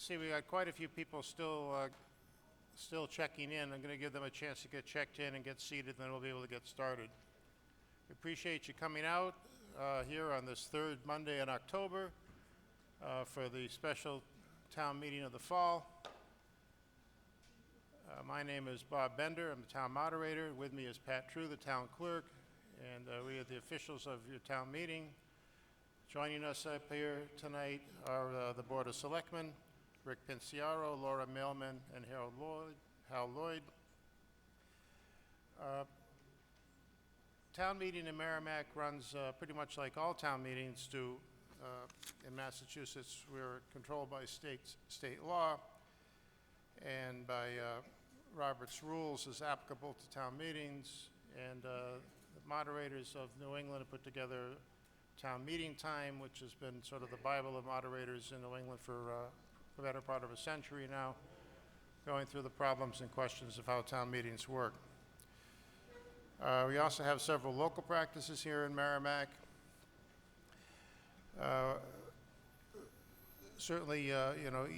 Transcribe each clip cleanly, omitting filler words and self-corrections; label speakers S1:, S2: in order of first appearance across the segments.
S1: see we got quite a few people still checking in. I'm going to give them a chance to get checked in and get seated, then we'll be able to get started. We appreciate you coming out here on this third Monday in October for the special town meeting of the fall. My name is Bob Bender. I'm the town moderator. With me is Pat True, the town clerk, and we are the officials of your town meeting. Joining us up here tonight are the Board of Selectmen, Rick Pinciaro, Laura Mailman, and Hal Lloyd. Town meeting in Merrimac runs pretty much like all town meetings do in Massachusetts. We're controlled by state law and by Robert's rules is applicable to town meetings, and the moderators of New England have put together town meeting time, which has been sort of the Bible of moderators in New England for the better part of a century now, going through the problems and questions of how town meetings work. We also have several local practices here in Merrimac. Certainly,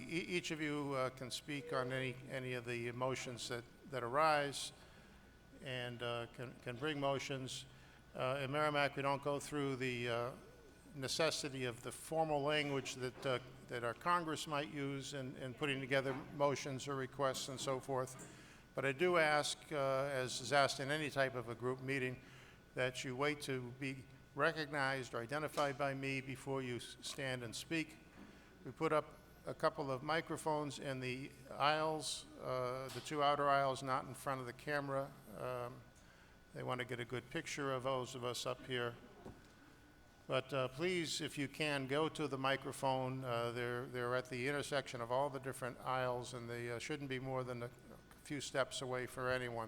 S1: each of you can speak on any of the motions that arise and can bring motions. In Merrimac, we don't go through the necessity of the formal language that our Congress might use in putting together motions or requests and so forth. But I do ask, as is asked in any type of a group meeting, that you wait to be recognized or identified by me before you stand and speak. We put up a couple of microphones in the aisles, the two outer aisles, not in front of the camera. They want to get a good picture of those of us up here. But please, if you can, go to the microphone. They're at the intersection of all the different aisles, and they shouldn't be more than a few steps away for anyone.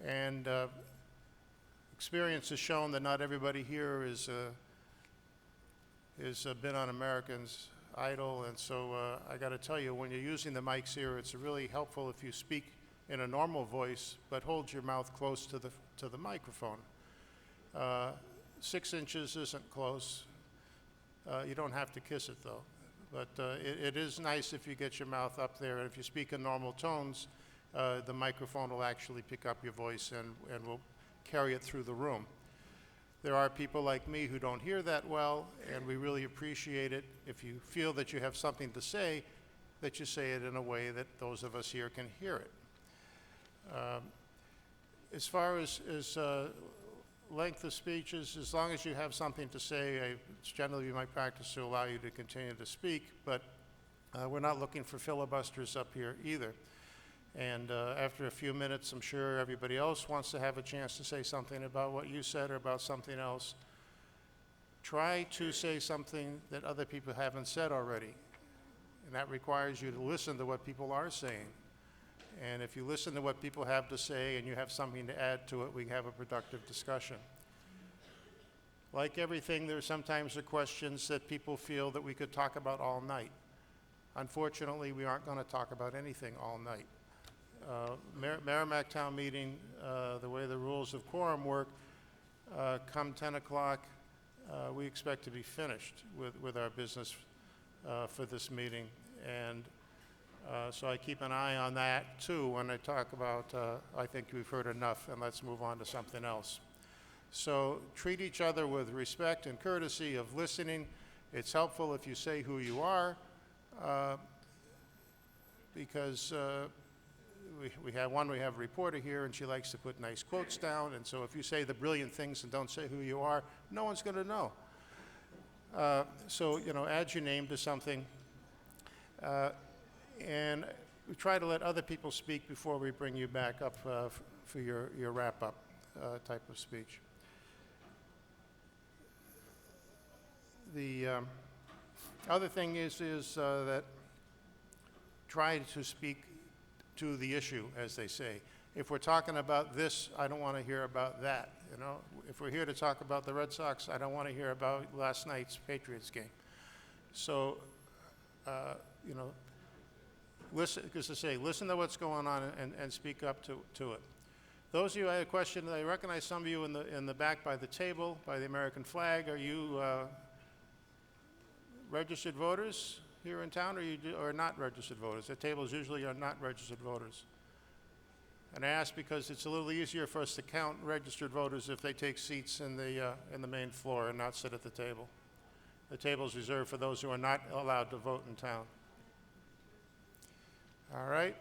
S1: And experience has shown that not everybody here is been on American's Idol, and so I got to tell you, when you're using the mics here, it's really helpful if you speak in a normal voice, but hold your mouth close to the microphone. 6 inches isn't close. You don't have to kiss it though, but it is nice if you get your mouth up there, and if you speak in normal tones, the microphone will actually pick up your voice and will carry it through the room. There are people like me who don't hear that well, and we really appreciate it if you feel that you have something to say, that you say it in a way that those of us here can hear it. As far as length of speeches, as long as you have something to say, it's generally my practice to allow you to continue to speak, but we're not looking for filibusters up here either. And after a few minutes, I'm sure everybody else wants to have a chance to say something about what you said or about something else. Try to say something that other people haven't said already. And that requires you to listen to what people are saying. And if you listen to what people have to say and you have something to add to it, we have a productive discussion. Like everything, there sometimes are questions that people feel that we could talk about all night. Unfortunately, we aren't going to talk about anything all night. Merrimac Town Meeting, the way the rules of quorum work, come 10 o'clock, we expect to be finished with our business for this meeting. And so I keep an eye on that too when I talk about, I think we've heard enough and let's move on to something else. So treat each other with respect and courtesy of listening. It's helpful if you say who you are, because we have a reporter here and she likes to put nice quotes down, and so if you say the brilliant things and don't say who you are, no one's going to know. So, add your name to something. And we try to let other people speak before we bring you back up for your wrap-up type of speech. The other thing is that try to speak to the issue, as they say. If we're talking about this, I don't want to hear about that. If we're here to talk about the Red Sox, I don't want to hear about last night's Patriots game. So, listen, because to say, listen to what's going on and speak up to it. Those of you, I had a question. I recognize some of you in the back by the table, by the American flag. Are you registered voters? here in town, or not registered voters? The tables usually are not registered voters. And I ask because it's a little easier for us to count registered voters if they take seats in the main floor and not sit at the table. The table is reserved for those who are not allowed to vote in town. All right.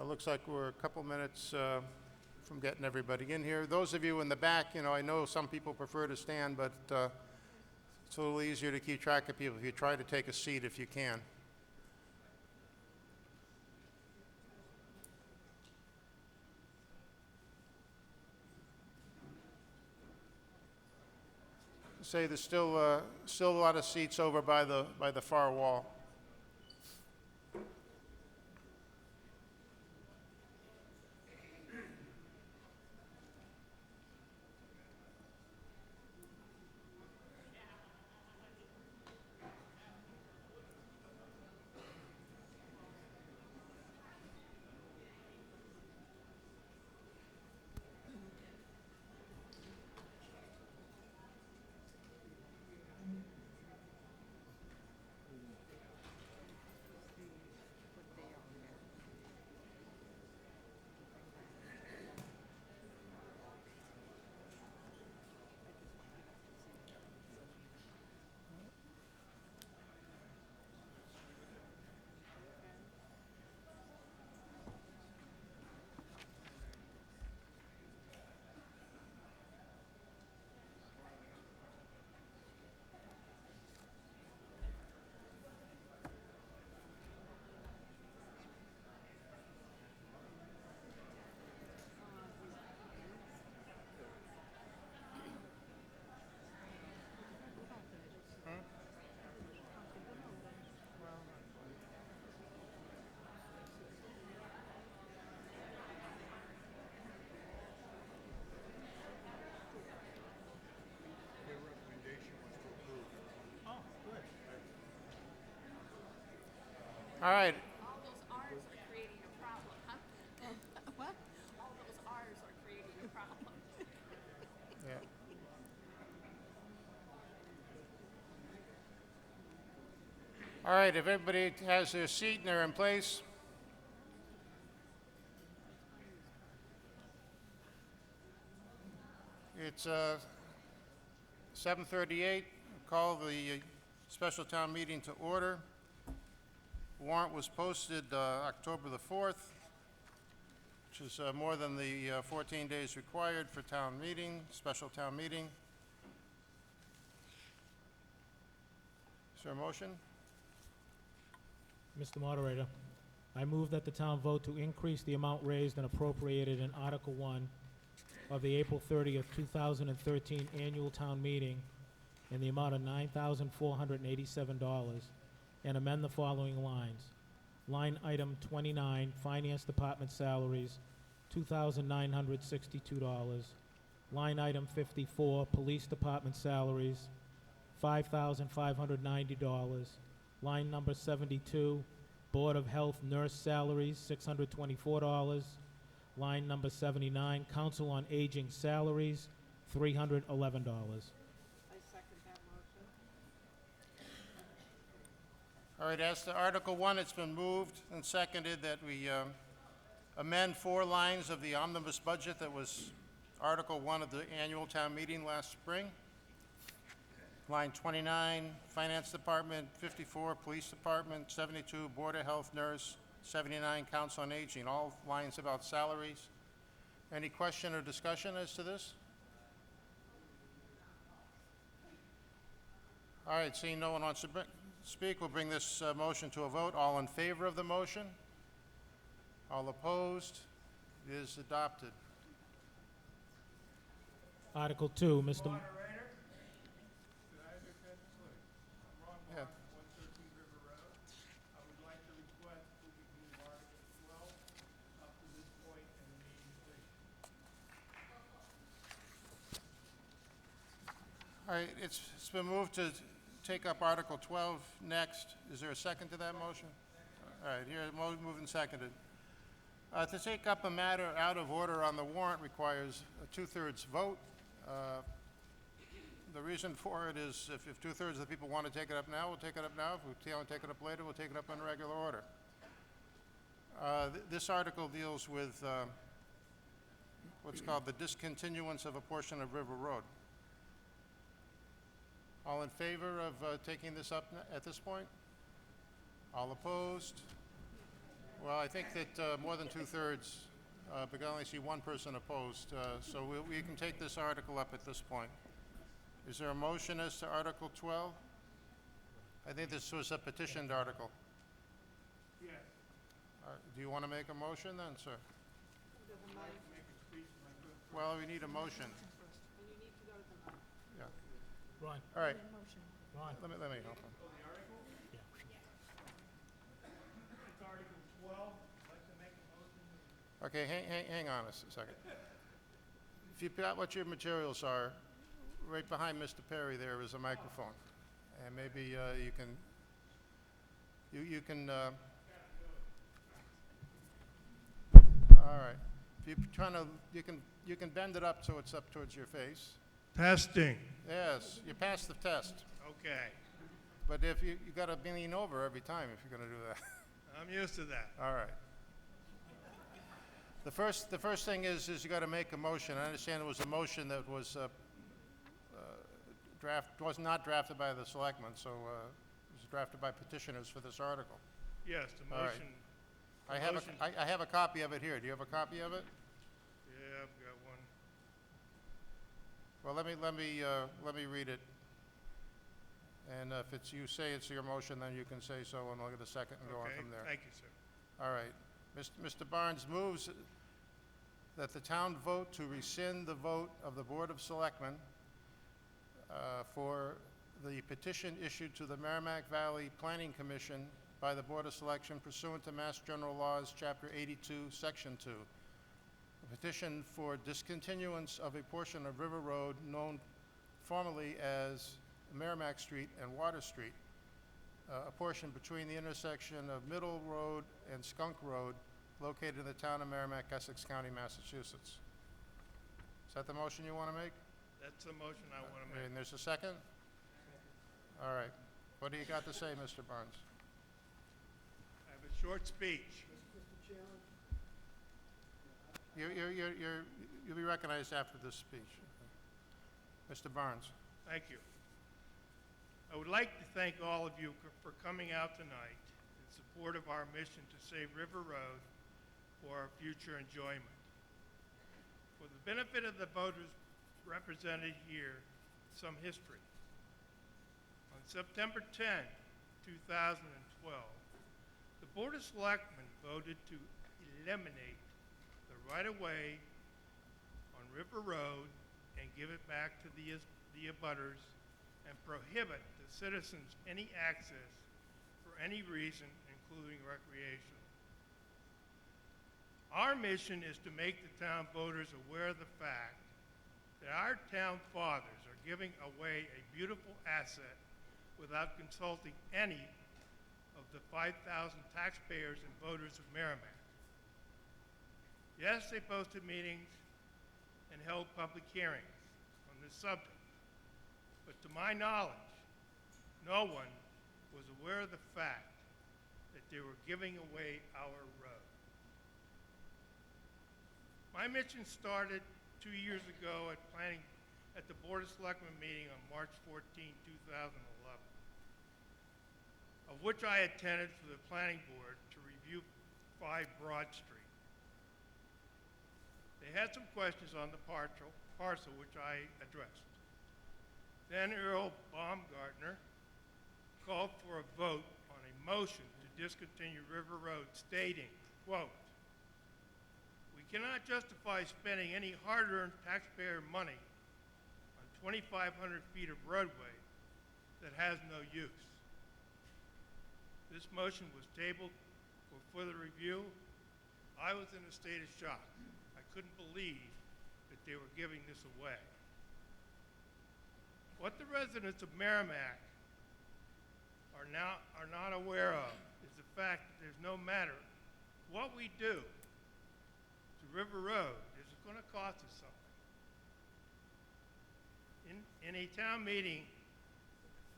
S1: Looks like we're a couple minutes from getting everybody in here. Those of you in the back, I know some people prefer to stand, but it's a little easier to keep track of people if you try to take a seat if you can. Say there's still a lot of seats over by the far wall. All right.
S2: All those R's are creating a problem, huh? What? All those R's are creating a problem.
S1: Yeah. All right, if everybody has their seat and they're in place. It's 7:38. Call the special town meeting to order. Warrant was posted October the 4th, which is more than the 14 days required for town meeting, special town meeting. Is there a motion?
S3: Mr. Moderator, I move that the town vote to increase the amount raised and appropriated in Article 1 of the April 30th, 2013 annual town meeting in the amount of $9,487 and amend the following lines. Line item 29, Finance Department salaries, $2,962. Line item 54, Police Department salaries, $5,590. Line number 72, Board of Health nurse salaries, $624. Line number 79, Council on Aging salaries, $311.
S2: I second that motion.
S1: All right, as to Article 1, it's been moved and seconded that we amend 4 lines of the omnibus budget that was Article 1 of the annual town meeting last spring. Line 29, Finance Department, 54, Police Department, 72, Board of Health nurse, 79, Council on Aging, all lines about salaries. Any question or discussion as to this? All right, seeing no one wants to speak, we'll bring this motion to a vote. All in favor of the motion? All opposed? It is adopted.
S3: Article 2, Mr. M-
S1: Yeah.
S4: 113 River Road. I would like to request that we move Article 12 up to this point in the meeting, please.
S1: All right, it's been moved to take up Article 12 next. Is there a second to that motion? All right, here, moved and seconded. To take up a matter out of order on the warrant requires a 2/3 vote. The reason for it is if two-thirds of the people want to take it up now, we'll take it up now. If we want to take it up later, we'll take it up in regular order. This article deals with what's called the discontinuance of a portion of River Road. All in favor of taking this up at this point? All opposed? Well, I think that more than two-thirds, but I only see one person opposed, so we can take this article up at this point. Is there a motion as to Article 12? I think this was a petitioned article.
S4: Yes.
S1: Do you want to make a motion then, sir?
S4: I'd like to make a speech if I could.
S1: Well, we need a motion. Yeah.
S3: Ron,
S1: All right,
S3: Ron.
S1: let me help him.
S4: Oh, the article?
S3: Yeah.
S4: It's Article 12. I'd like to make a motion.
S1: Okay, hang on a second. If you've got what your materials are, right behind Mr. Perry there is a microphone. And maybe you can, all right. If you're trying to, you can bend it up so it's up towards your face.
S4: Testing.
S1: Yes, you passed the test.
S4: Okay.
S1: But if you got to lean over every time if you're going to do that.
S4: I'm used to that.
S1: All right. The first thing is you got to make a motion. I understand it was a motion that was was not drafted by the selectmen, so it was drafted by petitioners for this article.
S4: Yes, the
S1: All right.
S4: motion.
S1: I have a copy of it here. Do you have a copy of it?
S4: Yeah, I've got one.
S1: Well, let me read it. And if it's you say it's your motion, then you can say so, and I'll get a second and go on
S4: Okay,
S1: from there.
S4: thank you, sir.
S1: All right. Mr. Barnes moves that the town vote to rescind the vote of the Board of Selectmen for the petition issued to the Merrimac Valley Planning Commission by the Board of Selection pursuant to Mass General Laws, Chapter 82, Section 2. A petition for discontinuance of a portion of River Road known formerly as Merrimac Street and Water Street, a portion between the intersection of Middle Road and Skunk Road, located in the town of Merrimac, Essex County, Massachusetts. Is that the motion you want to make?
S4: That's the motion I want to make.
S1: And there's a second? All right. What do you got to say, Mr. Barnes?
S4: I have a short speech.
S1: You'll be recognized after this speech. Mr. Barnes.
S4: Thank you. I would like to thank all of you for coming out tonight in support of our mission to save River Road for our future enjoyment. For the benefit of the voters represented here, some history. On September 10, 2012, the Board of Selectmen voted to eliminate the right-of-way on River Road and give it back to the abutters and prohibit the citizens any access for any reason, including recreational. Our mission is to make the town voters aware of the fact that our town fathers are giving away a beautiful asset without consulting any of the 5,000 taxpayers and voters of Merrimac. Yes, they posted meetings and held public hearings on this subject, but to my knowledge, no one was aware of the fact that they were giving away our road. My mission started 2 years ago at the Board of Selectmen meeting on March 14, 2011, of which I attended for the Planning Board to review 5 Broad Street. They had some questions on the parcel which I addressed. Then Earl Baumgartner called for a vote on a motion to discontinue River Road, stating, quote, "We cannot justify spending any hard-earned taxpayer money on 2,500 feet of roadway that has no use." This motion was tabled for further review. I was in a state of shock. I couldn't believe that they were giving this away. What the residents of Merrimac are not aware of is the fact that there's no matter what we do to River Road, it's going to cost us something. In a town meeting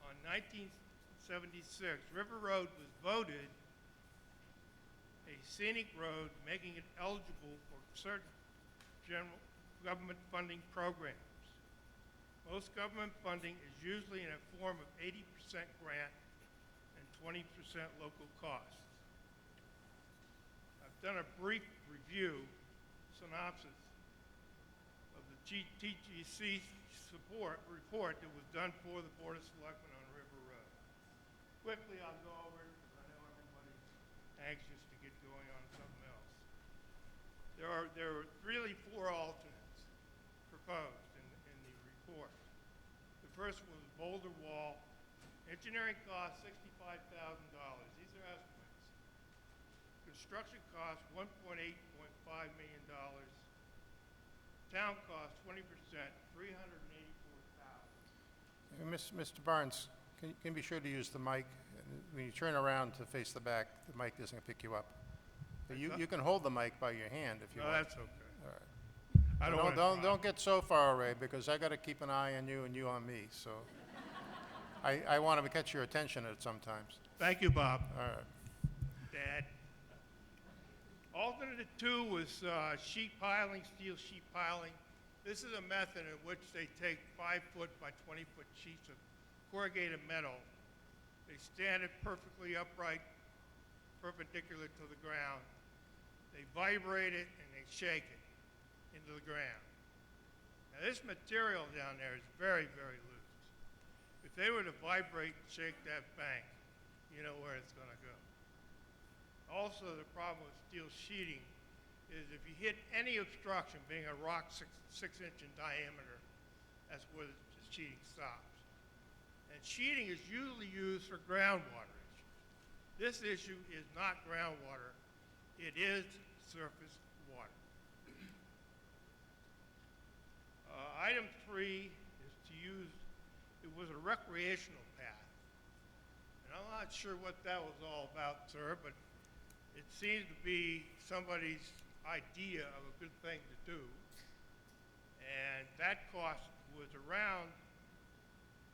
S4: on 1976, River Road was voted a scenic road, making it eligible for certain general government funding programs. Most government funding is usually in a form of 80% grant and 20% local costs. I've done a brief review, synopsis, of the TGC report that was done for the Board of Selectmen on River Road. Quickly, I'll go over it because I know everybody's anxious to get going on something else. There are really 4 alternates proposed in the report. The first was boulder wall. Engineering cost $65,000. These are estimates. Construction cost $1.8 million. Town cost 20%, $384,000.
S1: Mr. Barnes, can you be sure to use the mic? When you turn around to face the back, the mic isn't going to pick you up. You can hold the mic by your hand if you
S4: No,
S1: want.
S4: that's okay.
S1: All right.
S4: I don't
S1: Don't get so far away, because I got to keep an eye on you and you on me, so. I want to catch your attention at sometimes.
S4: Thank you, Bob.
S1: All right.
S4: Dad. Alternate 2 was sheet piling, steel sheet piling. This is a method in which they take 5-foot by 20-foot sheets of corrugated metal. They stand it perfectly upright, perpendicular to the ground. They vibrate it and they shake it into the ground. Now this material down there is very, very loose. If they were to vibrate and shake that bank, you know where it's going to go. Also, the problem with steel sheeting is if you hit any obstruction, being a rock 6 inch in diameter, that's where the sheeting stops. And sheeting is usually used for groundwater issues. This issue is not groundwater. It is surface water. Item 3 is to use, it was a recreational path. And I'm not sure what that was all about, sir, but it seems to be somebody's idea of a good thing to do. And that cost was around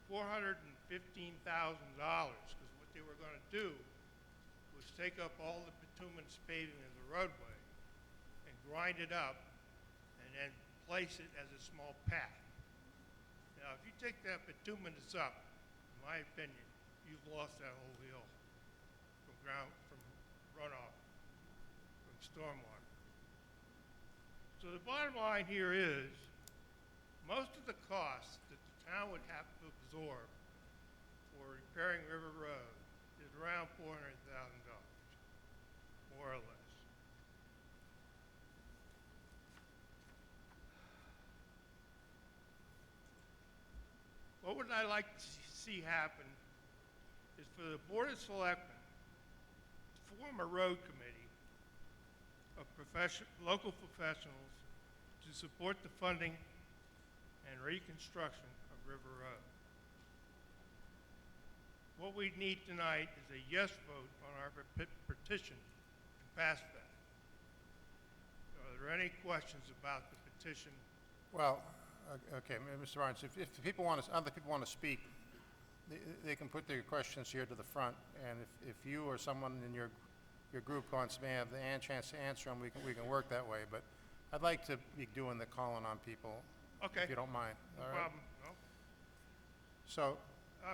S4: $415,000, because what they were going to do was take up all the bituminous paving of the roadway and grind it up and then place it as a small path. Now, if you take that bituminous up, in my opinion, you've lost that whole hill from runoff, from stormwater. So the bottom line here is, most of the costs that the town would have to absorb for repairing River Road is around $400,000, more or less. What would I like to see happen is for the Board of Selectmen to form a road committee of local professionals to support the funding and reconstruction of River Road. What we need tonight is a yes vote on our petition to pass that. Are there any questions about the petition?
S1: Well, okay, Mr. Barnes, if other people want to speak, they can put their questions here to the front, and if you or someone in your group may have the chance to answer them, we can work that way. But I'd like to be doing the calling on people,
S4: Okay.
S1: if you don't mind.
S4: No
S1: All right?
S4: problem. No?
S1: So,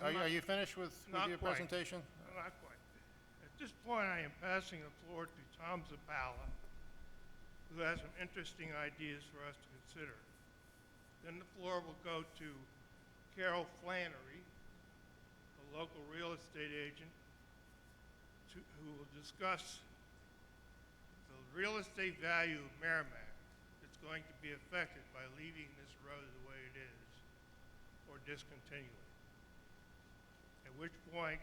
S1: are you finished with
S4: Not
S1: your
S4: quite.
S1: presentation?
S4: No, not quite. At this point, I am passing the floor to Tom Zabala, who has some interesting ideas for us to consider. Then the floor will go to Carol Flannery, a local real estate agent, who will discuss the real estate value of Merrimac that's going to be affected by leaving this road the way it is or discontinuing. At which point,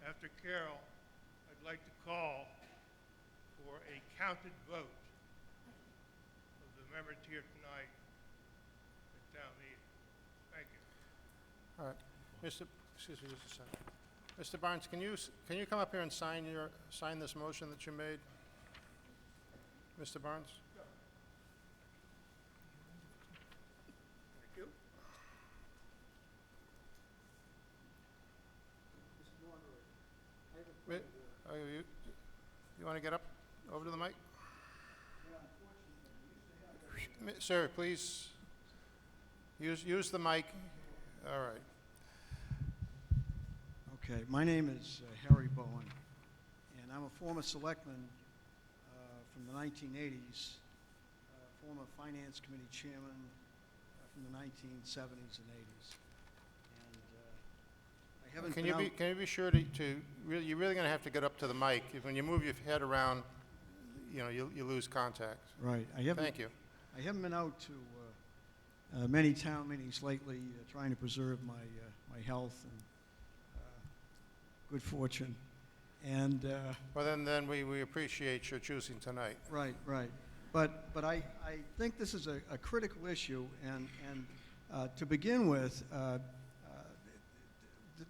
S4: after Carol, I'd like to call for a counted vote of the members here tonight at town meeting. Thank you.
S1: All right. Excuse me just a second. Mr. Barnes, can you come up here and sign this motion that you made? Mr. Barnes?
S4: Thank you.
S1: You want to get up over to the mic? Sir, please, use the mic. All right.
S5: Okay, my name is Harry Bowen, and I'm a former selectman from the 1980s, former finance committee chairman from the 1970s and 80s. And I haven't been out...
S1: Can you be sure to you're really going to have to get up to the mic. When you move your head around, you know, you lose contact.
S5: Right.
S1: Thank you.
S5: I haven't been out to many town meetings lately, trying to preserve my health and good fortune. And
S1: Well, then we appreciate your choosing tonight.
S5: right. But I think this is a critical issue, and to begin with,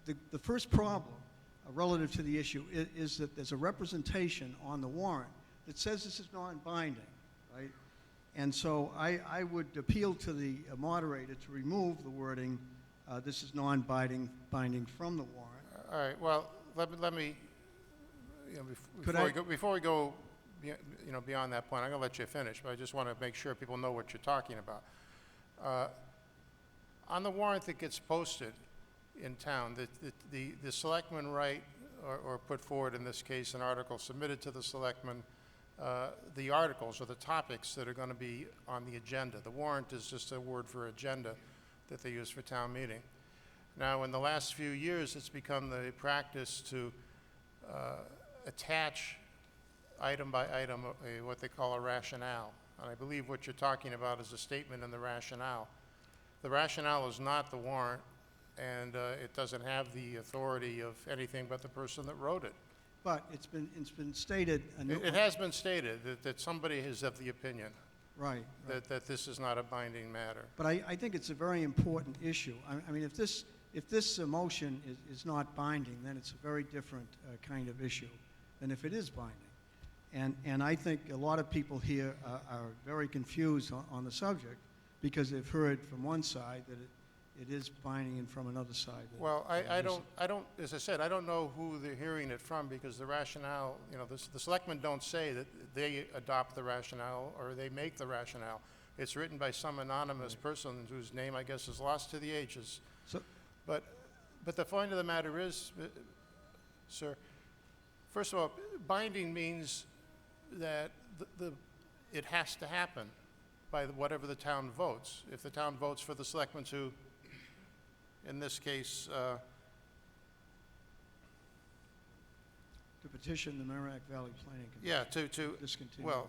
S5: the first problem relative to the issue is that there's a representation on the warrant that says this is non-binding, right? And so I would appeal to the moderator to remove the wording, this is non-binding from the warrant.
S1: All right. Well, let me. You know, before we go, beyond that point, I'm going to let you finish, but I just want to make sure people know what you're talking about. On the warrant that gets posted in town, the selectmen write or put forward, in this case, an article submitted to the selectmen. The articles or the topics that are going to be on the agenda. The warrant is just a word for agenda that they use for town meeting. Now, in the last few years, it's become the practice to attach item by item what they call a rationale. And I believe what you're talking about is a statement in the rationale. The rationale is not the warrant, and it doesn't have the authority of anything but the person that wrote it.
S5: But it's been stated...
S1: It has been stated that somebody is of the opinion
S5: Right.
S1: that this is not a binding matter.
S5: But I think it's a very important issue. I mean, if this motion is not binding, then it's a very different kind of issue than if it is binding. And I think a lot of people here are very confused on the subject because they've heard from one side that it is binding and from another side.
S1: Well, I don't, as I said, I don't know who they're hearing it from because the rationale, the selectmen don't say that they adopt the rationale or they make the rationale. It's written by some anonymous person whose name, I guess, is lost to the ages.
S5: So,
S1: But the point of the matter is, sir, first of all, binding means that it has to happen by whatever the town votes. If the town votes for the selectmen to, in this case,
S5: to petition the Merrimac Valley Planning Commission.
S1: yeah, to
S5: Discontinue.
S1: well,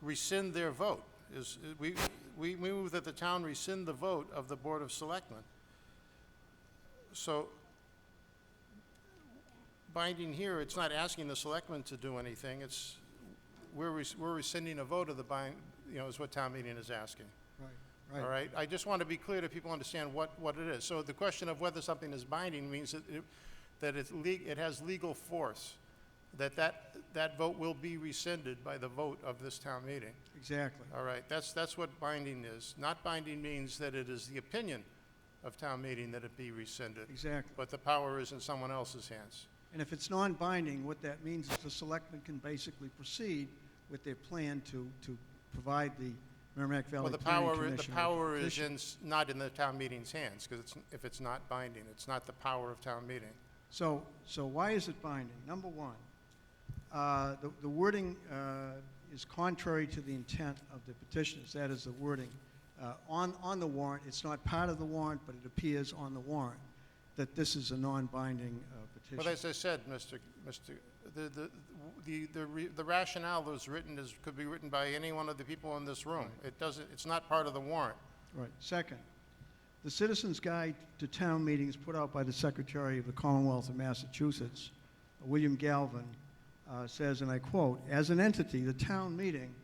S1: rescind their vote. We move that the town rescind the vote of the Board of Selectmen. So, binding here, it's not asking the selectmen to do anything. It's we're rescinding a vote of the is what town meeting is asking.
S5: Right.
S1: All right. I just want to be clear that people understand what it is. So the question of whether something is binding means that it has legal force. That vote will be rescinded by the vote of this town meeting.
S5: Exactly.
S1: All right. That's what binding is. Not binding means that it is the opinion of town meeting that it be rescinded.
S5: Exactly.
S1: But the power is in someone else's hands.
S5: And if it's non-binding, what that means is the selectmen can basically proceed with their plan to provide the Merrimac Valley
S1: Well, the
S5: Planning Commission.
S1: the power is
S5: petition.
S1: not in the town meeting's hands, because if it's not binding, it's not the power of town meeting.
S5: So why is it binding? Number one, the wording is contrary to the intent of the petitioners. That is the wording on the warrant. It's not part of the warrant, but it appears on the warrant that this is a non-binding petition.
S1: Well, as I said, the rationale that was written could be written by any one of the people in this room.
S5: Right.
S1: It's not part of the warrant.
S5: Right. Second, the Citizen's Guide to Town Meetings put out by the Secretary of the Commonwealth of Massachusetts, William Galvin, says, and I quote, "As an entity, the town meeting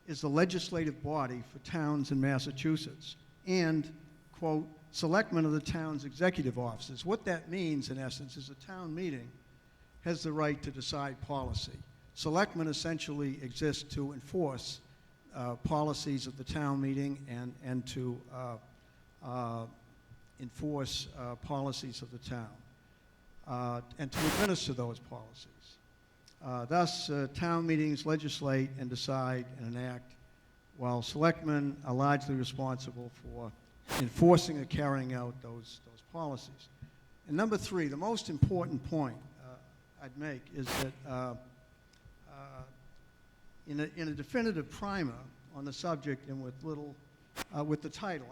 S5: is the legislative body for towns in Massachusetts and, quote, selectmen of the town's executive offices." What that means, in essence, is a town meeting has the right to decide policy. Selectmen essentially exist to enforce policies of the town meeting and to enforce policies of the town and to administer those policies. Thus, town meetings legislate and decide and enact, while selectmen are largely responsible for enforcing or carrying out those policies. And number three, the most important point I'd make is that in a definitive primer on the subject and with the title,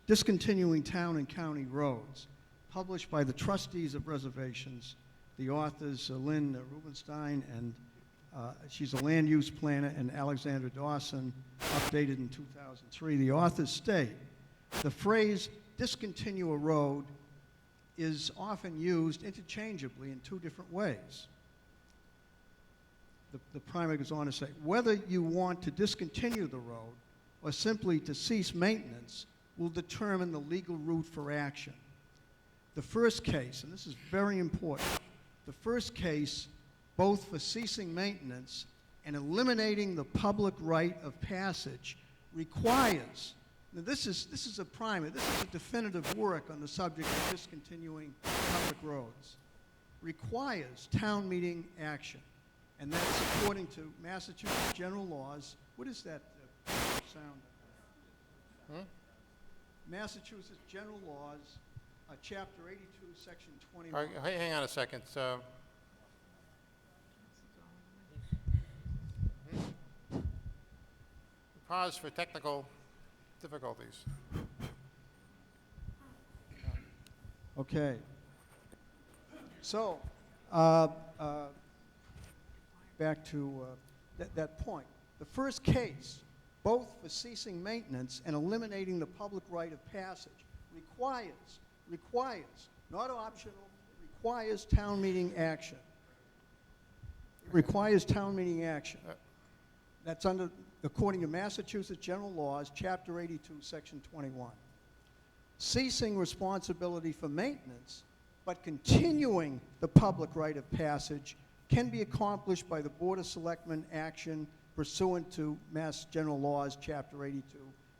S5: Discontinuing Town and County Roads, published by the Trustees of Reservations, the authors Lynn Rubenstein, and she's a land use planner, and Alexandra Dawson, updated in 2003. The authors state, the phrase discontinue a road is often used interchangeably in two different ways. The primer goes on to say, whether you want to discontinue the road or simply to cease maintenance will determine the legal route for action. The first case, and this is very important, the first case, both for ceasing maintenance and eliminating the public right of passage, requires, now this is a primer, this is a definitive work on the subject of discontinuing public roads, requires town meeting action. And that's according to Massachusetts general laws. What is that sound?
S1: Hmm?
S5: Massachusetts general laws, chapter 82, section
S1: All
S5: 21.
S1: right, hang on a second. Pause for technical difficulties.
S5: Okay. So, back to that point. The first case, both for ceasing maintenance and eliminating the public right of passage, requires, not optional, requires town meeting action. It requires town meeting action. That's according to Massachusetts general laws, chapter 82, section 21. Ceasing responsibility for maintenance, but continuing the public right of passage can be accomplished by the Board of Selectmen action pursuant to Mass General Laws, Chapter 82,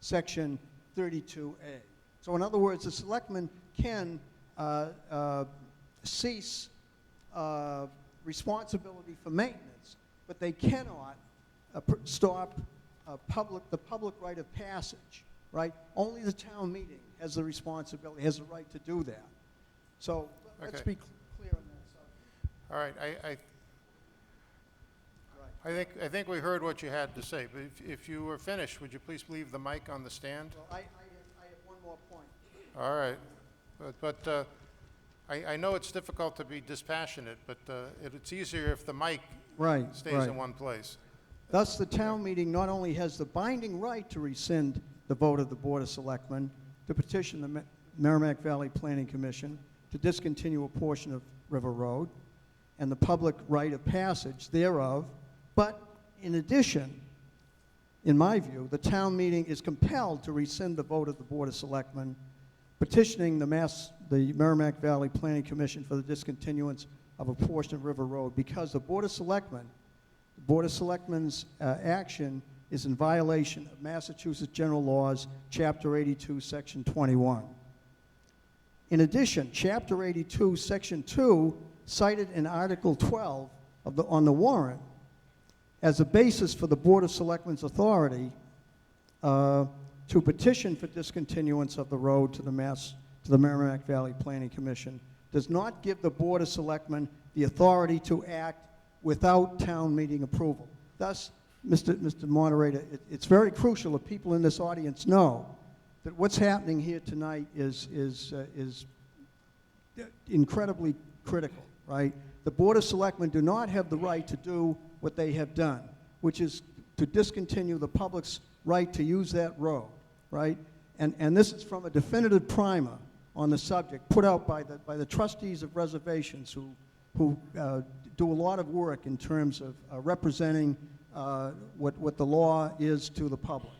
S5: Section 32A. So in other words, the Selectmen can cease responsibility for maintenance, but they cannot stop the public right of passage, right? Only the town meeting has the responsibility, has the right to do that. So let's
S1: Okay.
S5: be clear on that subject.
S1: All right, I think we heard what you had to say, but if you were finished, would you please leave the mic on the stand?
S5: Well, I have one more point.
S1: All right, but I know it's difficult to be dispassionate, but it's easier if the mic
S5: Right,
S1: stays
S5: right.
S1: in one place.
S5: Thus, the town meeting not only has the binding right to rescind the vote of the Board of Selectmen to petition the Merrimac Valley Planning Commission to discontinue a portion of River Road and the public right of passage thereof, but in addition, in my view, the town meeting is compelled to rescind the vote of the Board of Selectmen petitioning the Merrimac Valley Planning Commission for the discontinuance of a portion of River Road because the Board of Selectmen's action is in violation of Massachusetts General Laws, Chapter 82, Section 21. In addition, Chapter 82, Section 2, cited in Article 12 on the warrant as a basis for the Board of Selectmen's authority to petition for discontinuance of the road to the Merrimac Valley Planning Commission does not give the Board of Selectmen the authority to act without town meeting approval. Thus, Mr. Moderator, it's very crucial that people in this audience know that what's happening here tonight is incredibly critical, right? The Board of Selectmen do not have the right to do what they have done, which is to discontinue the public's right to use that road, right? And this is from a definitive primer on the subject put out by the trustees of reservations who do a lot of work in terms of representing what the law is to the public.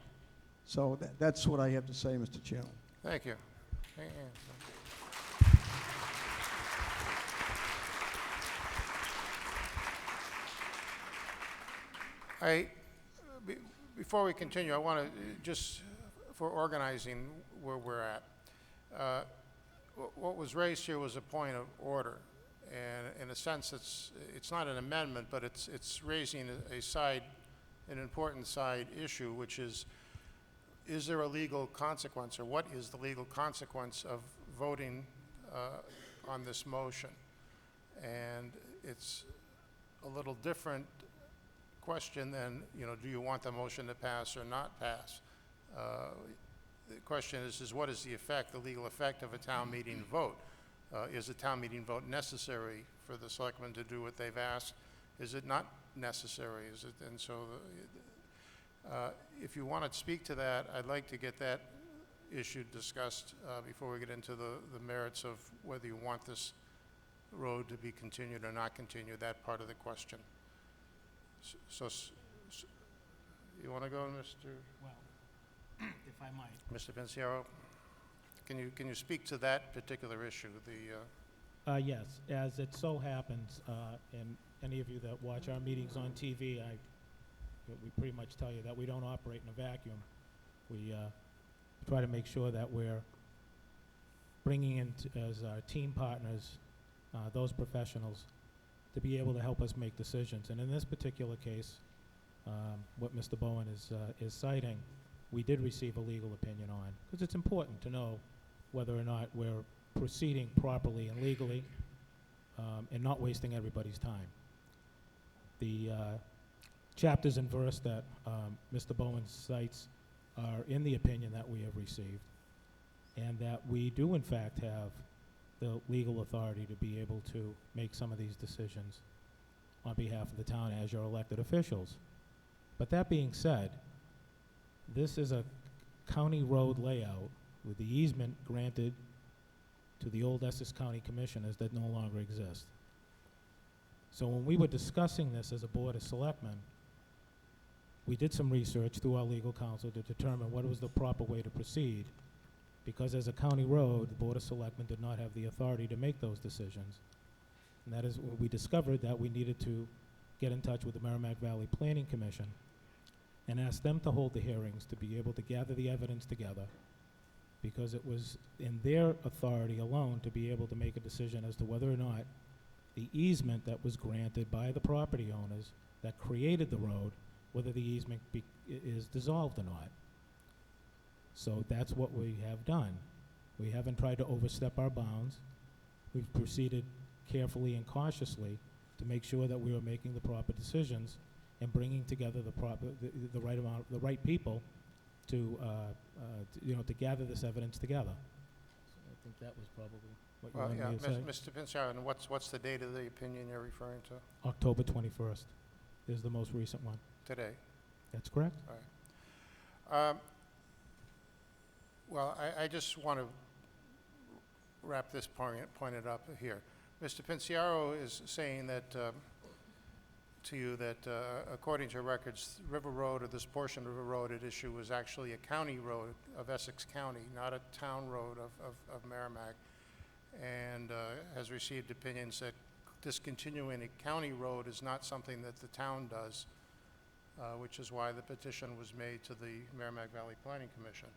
S5: So that's what I have to say, Mr. Chairman.
S1: Thank you. Before we continue, I want to just, for organizing where we're at, what was raised here was a point of order, And in a sense, it's not an amendment, but it's raising an important side issue, which is there a legal consequence, or what is the legal consequence of voting on this motion? And it's a little different question than, do you want the motion to pass or not pass? The question is what is the effect, the legal effect of a town meeting vote? Is a town meeting vote necessary for the selectmen to do what they've asked? Is it not necessary? And so if you want to speak to that, I'd like to get that issue discussed before we get into the merits of whether you want this road to be continued or not continued, that part of the question. So you want to go, Mr.
S3: Well, if I might.
S1: Mr. Pensiero? Can you speak to that particular issue?
S3: Yes, as it so happens, and any of you that watch our meetings on TV, we pretty much tell you that we don't operate in a vacuum. We try to make sure that we're bringing in as our team partners those professionals to be able to help us make decisions. And in this particular case, what Mr. Bowen is citing, we did receive a legal opinion on, because it's important to know whether or not we're proceeding properly and legally and not wasting everybody's time. The chapters and verse that Mr. Bowen cites are in the opinion that we have received, and that we do in fact have the legal authority to be able to make some of these decisions on behalf of the town as your elected officials. But that being said, this is a county road layout with the easement granted to the old Essex County Commissioners that no longer exist. So when we were discussing this as a Board of Selectmen, we did some research through our legal counsel to determine what was the proper way to proceed, because as a county road, the Board of Selectmen did not have the authority to make those decisions. And that is when we discovered that we needed to get in touch with the Merrimac Valley Planning Commission and ask them to hold the hearings to be able to gather the evidence together, because it was in their authority alone to be able to make a decision as to whether or not the easement that was granted by the property owners that created the road, whether the easement is dissolved or not. So that's what we have done. We haven't tried to overstep our bounds. We've proceeded carefully and cautiously to make sure that we are making the proper decisions and bringing together the right amount, the right people to gather this evidence together. So I think that was probably what you wanted me to say.
S1: Mr. Pinchard, and what's the date of the opinion you're referring to?
S3: October 21st is the most recent one.
S1: Today.
S3: That's correct.
S1: All right. Well, I just want to wrap this pointed up here. Mr. Pinciaro is saying that to you that according to records, River Road, or this portion of River Road at issue, was actually a county road of Essex County, not a town road of Merrimac, and has received opinions that discontinuing a county road is not something that the town does, which is why the petition was made to the Merrimac Valley Planning Commission.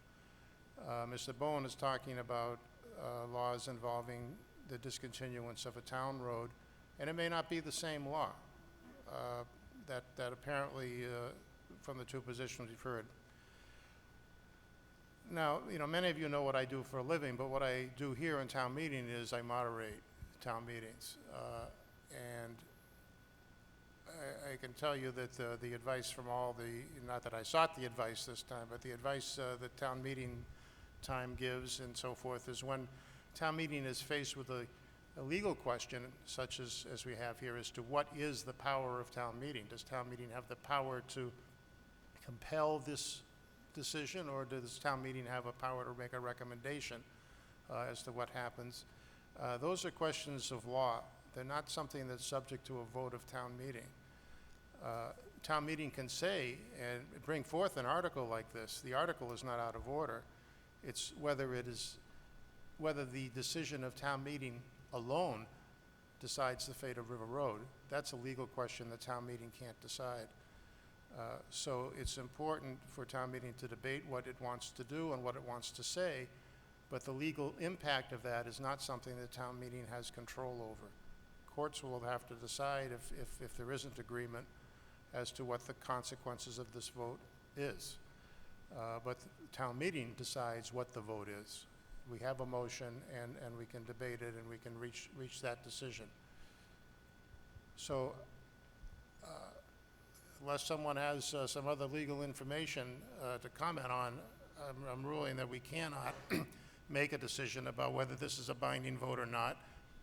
S1: Mr. Bowen is talking about laws involving the discontinuance of a town road, and it may not be the same law that apparently from the two positions you've heard. Now, many of you know what I do for a living, but what I do here in town meeting is I moderate town meetings. And I can tell you that the advice from not that I sought the advice this time, but the advice that town meeting time gives and so forth is when town meeting is faced with a legal question, such as we have here, as to what is the power of town meeting. Does town meeting have the power to compel this decision, or does town meeting have a power to make a recommendation as to what happens? Those are questions of law. They're not something that's subject to a vote of town meeting. Town meeting can say and bring forth an article like this. The article is not out of order. It's whether the decision of town meeting alone decides the fate of River Road. That's a legal question that town meeting can't decide. So it's important for town meeting to debate what it wants to do and what it wants to say, but the legal impact of that is not something that town meeting has control over. courts will have to decide if there isn't agreement as to what the consequences of this vote is. But the town meeting decides what the vote is. We have a motion, and we can debate it, and we can reach that decision. So, unless someone has some other legal information to comment on, I'm ruling that we cannot make a decision about whether this is a binding vote or not.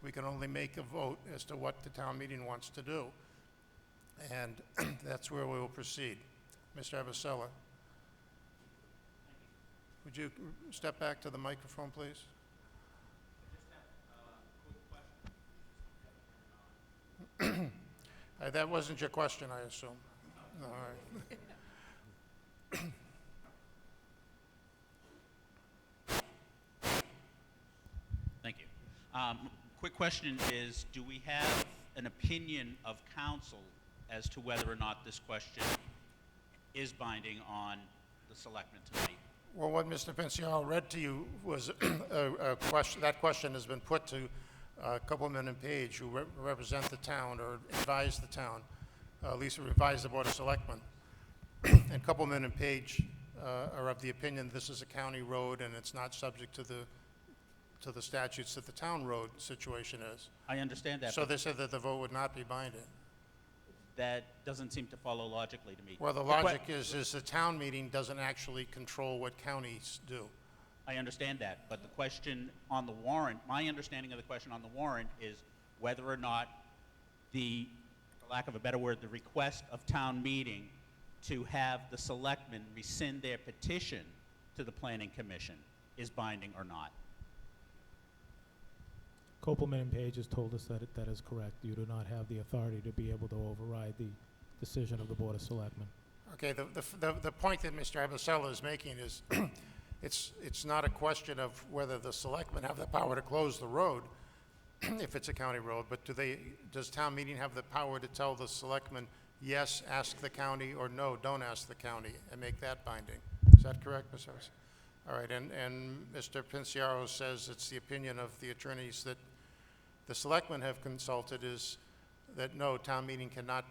S1: We can only make a vote as to what the town meeting wants to do. And that's where we will proceed. Mr. Avicella. Would you step back to the microphone, please? That wasn't your question, I assume. All right.
S6: Thank you. Quick question is, do we have an opinion of council as to whether or not this question is binding on the selectmen tonight?
S1: Well, what Mr. Pinciaro read to you was a question. That question has been put to Copeland and Page, who represent the town or advise the town, at least advise the Board of Selectmen. And Copeland and Page are of the opinion this is a county road and it's not subject to the statutes that the town road situation is.
S6: I understand that,
S1: So
S6: but
S1: they said that the vote would not be binding.
S6: that doesn't seem to follow logically to me.
S1: Well, the logic is the town meeting doesn't actually control what counties do.
S6: I understand that, but the question on the warrant, my understanding of the question on the warrant is whether or not the, for lack of a better word, the request of town meeting to have the selectmen rescind their petition to the planning commission is binding or not.
S3: Copeland and Page has told us that that is correct. You do not have the authority to be able to override the decision of the Board of Selectmen.
S1: Okay, the point that Mr. Avicella is making is it's not a question of whether the selectmen have the power to close the road if it's a county road, but does town meeting have the power to tell the selectmen, yes, ask the county, or no, don't ask the county, and make that binding? Is that correct, Ms. Harris? All right, and Mr. Pinciaro says it's the opinion of the attorneys that the selectmen have consulted is that no, town meeting cannot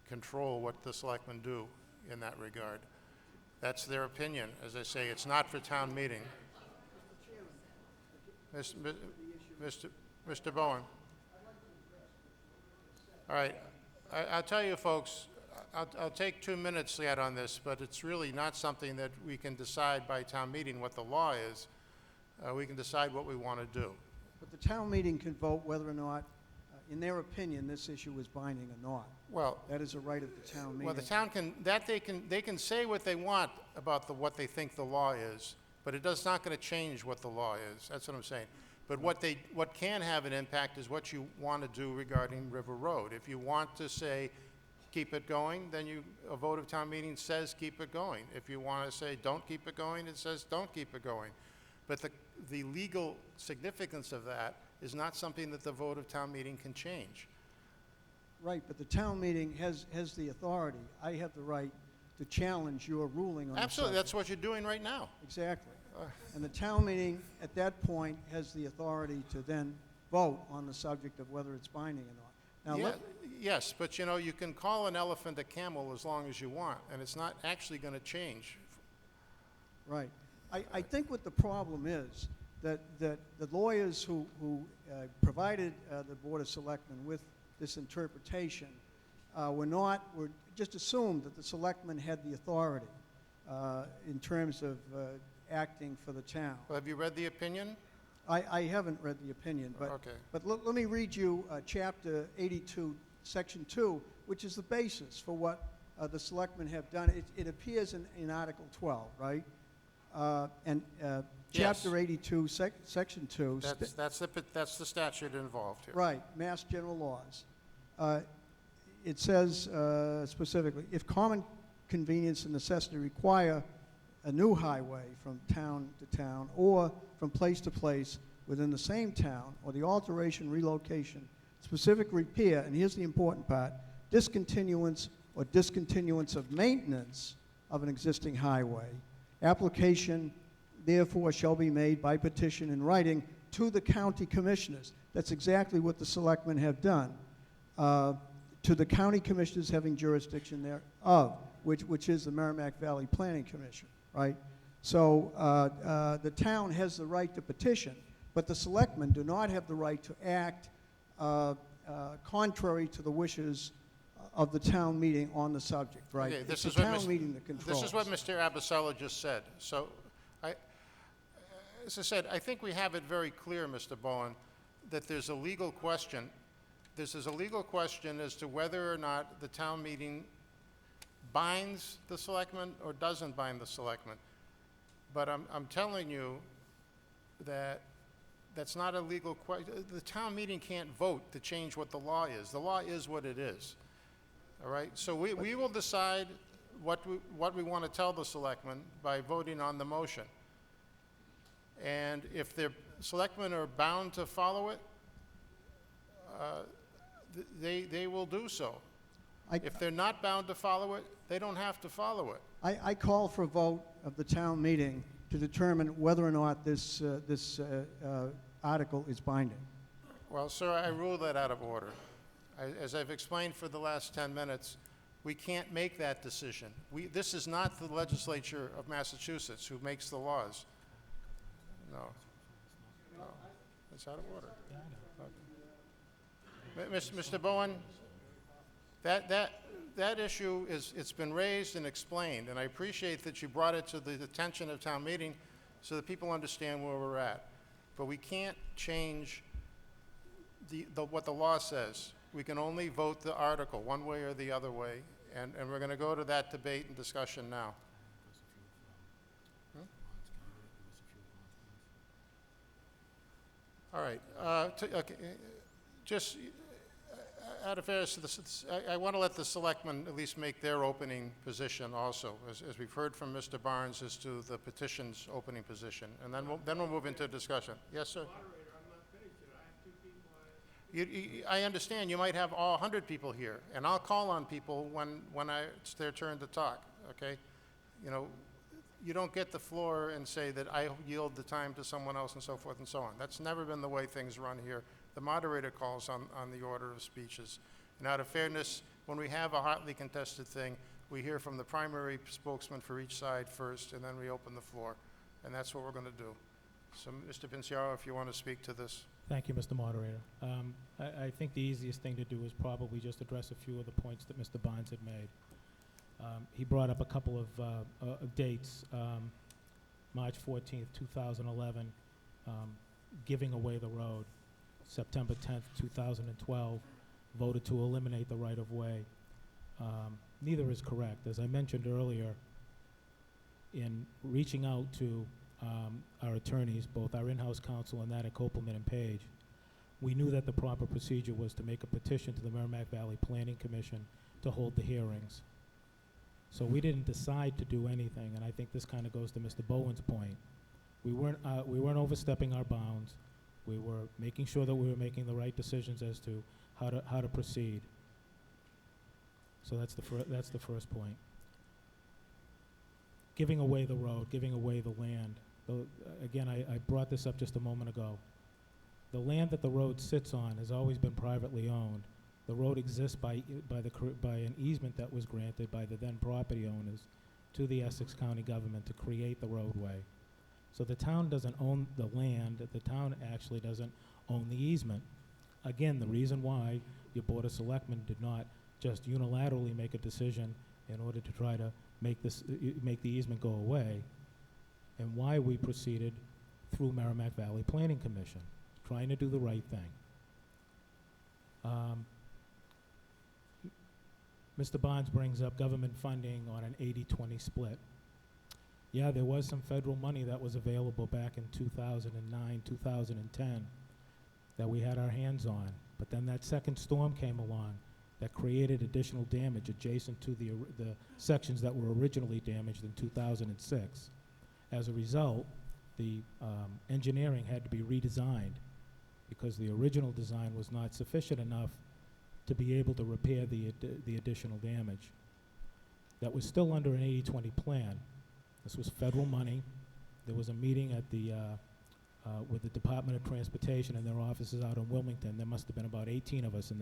S1: control what the selectmen do in that regard. That's their opinion. As I say, it's not for town meeting. Mr. Bowen. All right, I'll tell you folks, I'll take 2 minutes yet on this, but it's really not something that we can decide by town meeting what the law is. We can decide what we want to do.
S5: But the town meeting can vote whether or not, in their opinion, this issue is binding or not.
S1: Well,
S5: That is a right of the town meeting.
S1: well, the town they can say what they want about what they think the law is, but it does not going to change what the law is. That's what I'm saying. But what can have an impact is what you want to do regarding River Road. If you want to say keep it going, then a vote of town meeting says keep it going. If you want to say don't keep it going, it says don't keep it going. But the legal significance of that is not something that the vote of town meeting can change.
S5: Right, but the town meeting has the authority. I have the right to challenge your ruling on the
S1: Absolutely,
S5: subject.
S1: that's what you're doing right now.
S5: Exactly. And the town meeting, at that point, has the authority to then vote on the subject of whether it's binding or not. Now,
S1: Yeah, yes, but you can call an elephant a camel as long as you want, and it's not actually going to change.
S5: right. I think what the problem is, that the lawyers who provided the Board of Selectmen with this interpretation were just assumed that the selectmen had the authority in terms of acting for the town.
S1: Well, have you read the opinion?
S5: I haven't read the opinion, but,
S1: Okay.
S5: but let me read you Chapter 82, Section 2, which is the basis for what the selectmen have done. It appears in Article 12, right? Chapter 82, Section 2.
S1: That's the statute involved here.
S5: Right, Mass General Laws. It says specifically, if common convenience and necessity require a new highway from town to town or from place to place within the same town, or the alteration, relocation, specific repair, and here's the important part, discontinuance or discontinuance of maintenance of an existing highway, application therefore shall be made by petition in writing to the county commissioners. That's exactly what the selectmen have done. To the county commissioners having jurisdiction thereof, which is the Merrimack Valley Planning Commission, right? So the town has the right to petition, but the selectmen do not have the right to act contrary to the wishes of the town meeting on the subject, right?
S1: Okay,
S5: It's the town meeting that controls.
S1: This is what Mr. Abasella just said. So, as I said, I think we have it very clear, Mr. Bowen, that there's a legal question. This is a legal question as to whether or not the town meeting binds the selectmen or doesn't bind the selectmen. But I'm telling you that that's not a legal question. The town meeting can't vote to change what the law is. The law is what it is. All right? So we will decide what we want to tell the selectmen by voting on the motion. And if the selectmen are bound to follow it, they will do so. If they're not bound to follow it, they don't have to follow it.
S5: I call for a vote of the town meeting to determine whether or not this article is binding.
S1: Well, sir, I rule that out of order. As I've explained for the last 10 minutes, we can't make that decision. This is not the legislature of Massachusetts who makes the laws. No. It's out of order. Mr. Bowen, that issue it's been raised and explained, and I appreciate that you brought it to the attention of town meeting so that people understand where we're at. But we can't change what the law says. We can only vote the article one way or the other way, and we're going to go to that debate and discussion now. All right. Okay. Just out of fairness, I want to let the selectmen at least make their opening position also, as we've heard from Mr. Barnes as to the petition's opening position, and then we'll move into discussion. Yes, sir.
S4: Moderator, I'm not finished yet. I have 2 people.
S1: I understand you might have all 100 people here, and I'll call on people when it's their turn to talk. Okay, you know, you don't get the floor and say that I yield the time to someone else and so forth and so on. That's never been the way things run here. The moderator calls on the order of speeches. And out of fairness, when we have a hotly contested thing, we hear from the primary spokesman for each side first, and then we open the floor. And that's what we're going to do. So, Mr. Pinciaro, if you want to speak to this.
S3: Thank you, Mr. Moderator. I think the easiest thing to do is probably just address a few of the points that Mr. Barnes had made. He brought up a couple of dates. March 14th, 2011, giving away the road. September 10th, 2012, voted to eliminate the right-of-way. Neither is correct. As I mentioned earlier, in reaching out to our attorneys, both our in-house counsel and that at Copeland and Page, we knew that the proper procedure was to make a petition to the Merrimack Valley Planning Commission to hold the hearings. So we didn't decide to do anything, and I think this kind of goes to Mr. Bowen's point. We weren't overstepping our bounds. We were making sure that we were making the right decisions as to how to proceed. So that's the first point. Giving away the road, giving away the land. Again, I brought this up just a moment ago. The land that the road sits on has always been privately owned. The road exists by an easement that was granted by the then property owners to the Essex County government to create the roadway. So the town doesn't own the land, the town actually doesn't own the easement. Again, the reason why your Board of Selectmen did not just unilaterally make a decision in order to try to make the easement go away, and why we proceeded through Merrimack Valley Planning Commission, trying to do the right thing. Mr. Barnes brings up government funding on an 80-20 split. Yeah, there was some federal money that was available back in 2009, 2010 that we had our hands on. But then that second storm came along that created additional damage adjacent to the sections that were originally damaged in 2006. As a result, the engineering had to be redesigned because the original design was not sufficient enough to be able to repair the additional damage. That was still under an 80-20 plan. This was federal money. There was a meeting at the with the Department of Transportation and their offices out in Wilmington. There must have been about 18 of us in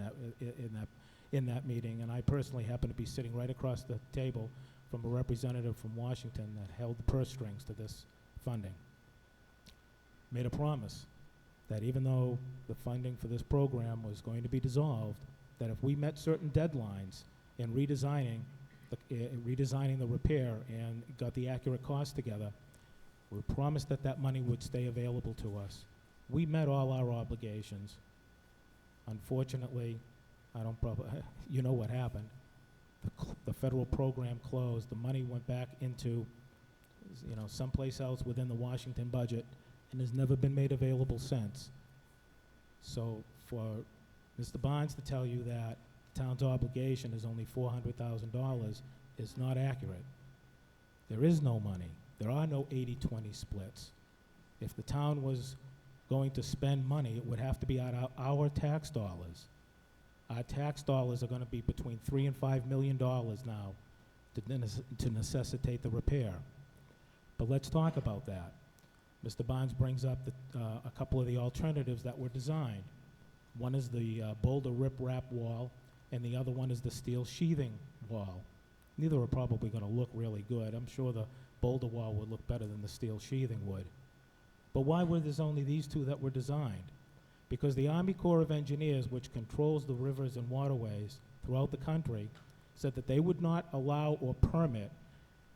S3: that meeting, and I personally happened to be sitting right across the table from a representative from Washington that held the purse strings to this funding. Made a promise that even though the funding for this program was going to be dissolved, that if we met certain deadlines in redesigning the repair and got the accurate cost together, we promised that that money would stay available to us. We met all our obligations. Unfortunately, you know what happened. The federal program closed. The money went back into, someplace else within the Washington budget and has never been made available since. So for Mr. Barnes to tell you that the town's obligation is only $400,000 is not accurate. There is no money. There are no 80-20 splits. If the town was going to spend money, it would have to be out of our tax dollars. Our tax dollars are going to be between $3 and $5 million now to necessitate the repair. But let's talk about that. Mr. Barnes brings up a couple of the alternatives that were designed. One is the boulder rip-wrap wall, and the other one is the steel sheathing wall. Neither are probably going to look really good. I'm sure the boulder wall would look better than the steel sheathing would. But why were there only these two that were designed? Because the Army Corps of Engineers, which controls the rivers and waterways throughout the country, said that they would not allow or permit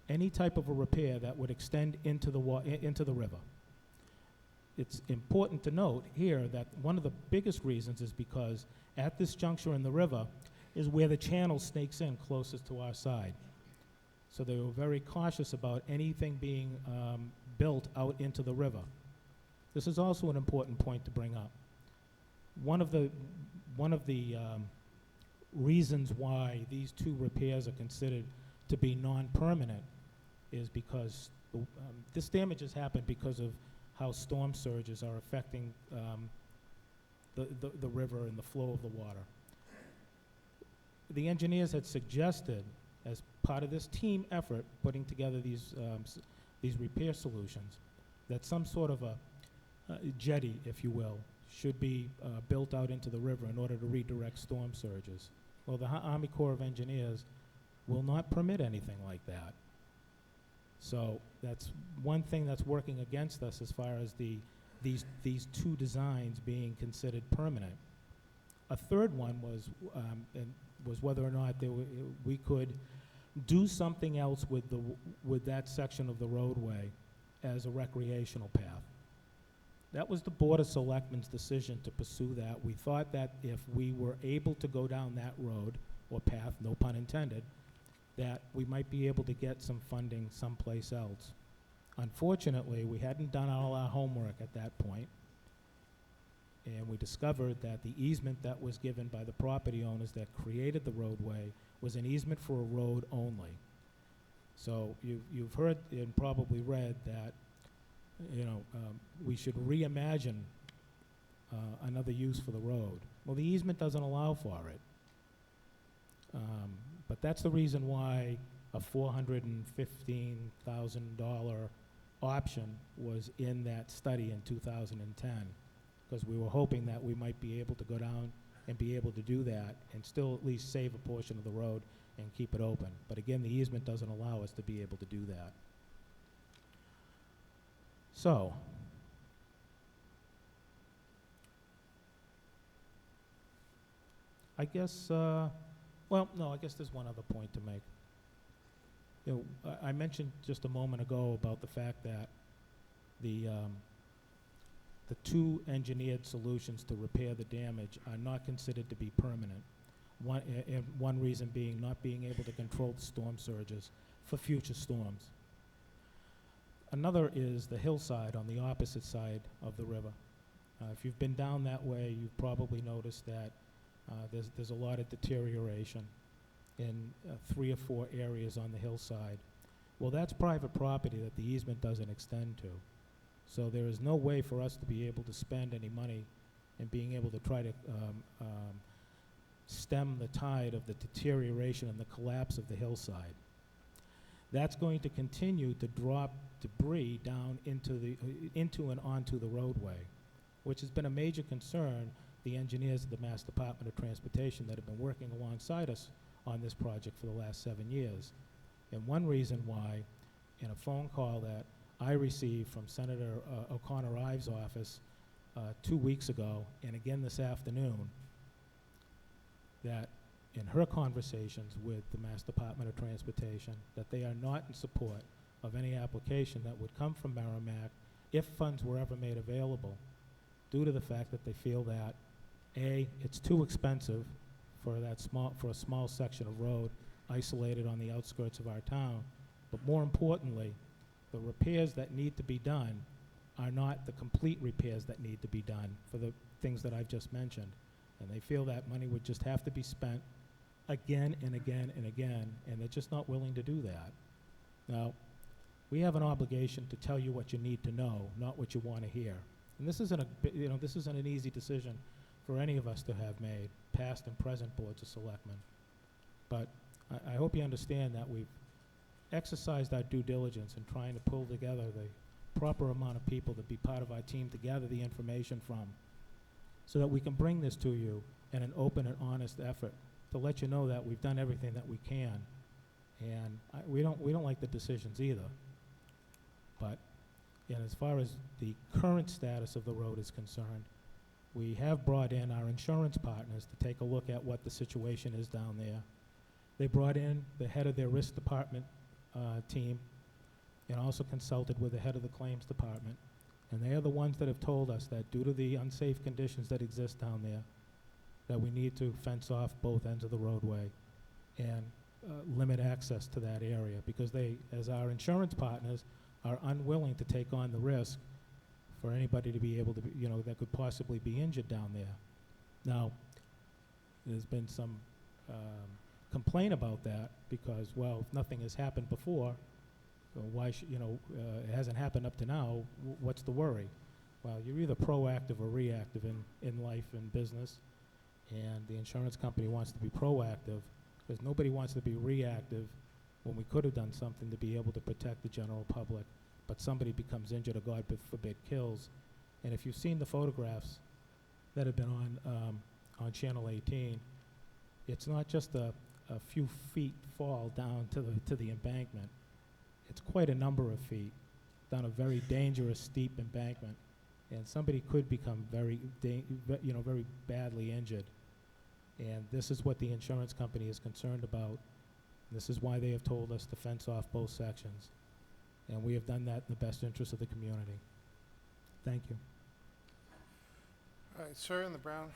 S3: any type of a repair that would extend into the river. It's important to note here that one of the biggest reasons is because at this juncture in the river is where the channel snakes in closest to our side. So they were very cautious about anything being built out into the river. This is also an important point to bring up. One of the reasons why these two repairs are considered to be non-permanent is because this damage has happened because of how storm surges are affecting the river and the flow of the water. The engineers had suggested, as part of this team effort, putting together these repair solutions, that some sort of a jetty, if you will, should be built out into the river in order to redirect storm surges. Well, the Army Corps of Engineers will not permit anything like that. So that's one thing that's working against us as far as these two designs being considered permanent. A third one was whether or not we could do something else with that section of the roadway as a recreational path. That was the Board of Selectmen's decision to pursue that. We thought that if we were able to go down that road, or path, no pun intended, that we might be able to get some funding someplace else. Unfortunately, we hadn't done all our homework at that point, and we discovered that the easement that was given by the property owners that created the roadway was an easement for a road only. So you've heard and probably read that we should reimagine another use for the road. Well, the easement doesn't allow for it. But that's the reason why a $415,000 option was in that study in 2010, because we were hoping that we might be able to go down and be able to do that and still at least save a portion of the road and keep it open. But again, the easement doesn't allow us to be able to do that. So, I guess, I guess there's one other point to make. I mentioned just a moment ago about the fact that the two engineered solutions to repair the damage are not considered to be permanent. One reason being not being able to control the storm surges for future storms. Another is the hillside on the opposite side of the river. If you've been down that way, you've probably noticed that there's a lot of deterioration in 3 or 4 areas on the hillside. Well, that's private property that the easement doesn't extend to. So there is no way for us to be able to spend any money in being able to try to stem the tide of the deterioration and the collapse of the hillside. That's going to continue to drop debris down into and onto the roadway, which has been a major concern. The engineers of the Mass Department of Transportation that have been working alongside us on this project for the last 7 years. And one reason why, in a phone call that I received from Senator O'Connor Ives' office 2 weeks ago, and again this afternoon, that in her conversations with the Mass Department of Transportation, that they are not in support of any application that would come from Merrimac if funds were ever made available, due to the fact that they feel that, A, it's too expensive for a small section of road isolated on the outskirts of our town, but more importantly, the repairs that need to be done are not the complete repairs that need to be done for the things that I've just mentioned. And they feel that money would just have to be spent again and again and again, and they're just not willing to do that. Now, we have an obligation to tell you what you need to know, not what you want to hear. And this isn't this isn't an easy decision for any of us to have made, past and present boards of selectmen. But I hope you understand that we've exercised our due diligence in trying to pull together the proper amount of people to be part of our team to gather the information from, so that we can bring this to you in an open and honest effort to let you know that we've done everything that we can. And we don't like the decisions either. But as far as the current status of the road is concerned, we have brought in our insurance partners to take a look at what the situation is down there. They brought in the head of their risk department team, and also consulted with the head of the claims department. And they are the ones that have told us that due to the unsafe conditions that exist down there, that we need to fence off both ends of the roadway and limit access to that area, because they, as our insurance partners, are unwilling to take on the risk for anybody to be able to be, that could possibly be injured down there. Now, there's been some complaint about that because, well, if nothing has happened before, why should, it hasn't happened up to now, what's the worry? Well, you're either proactive or reactive in life and business, and the insurance company wants to be proactive because nobody wants to be reactive when we could have done something to be able to protect the general public, but somebody becomes injured or, God forbid, kills. And if you've seen the photographs that have been on Channel 18, it's not just a few feet fall down to the embankment. It's quite a number of feet down a very dangerous, steep embankment, and somebody could become very badly injured. And this is what the insurance company is concerned about. This is why they have told us to fence off both sections. And we have done that in the best interest of the community. Thank you.
S1: All right, sir in the brown.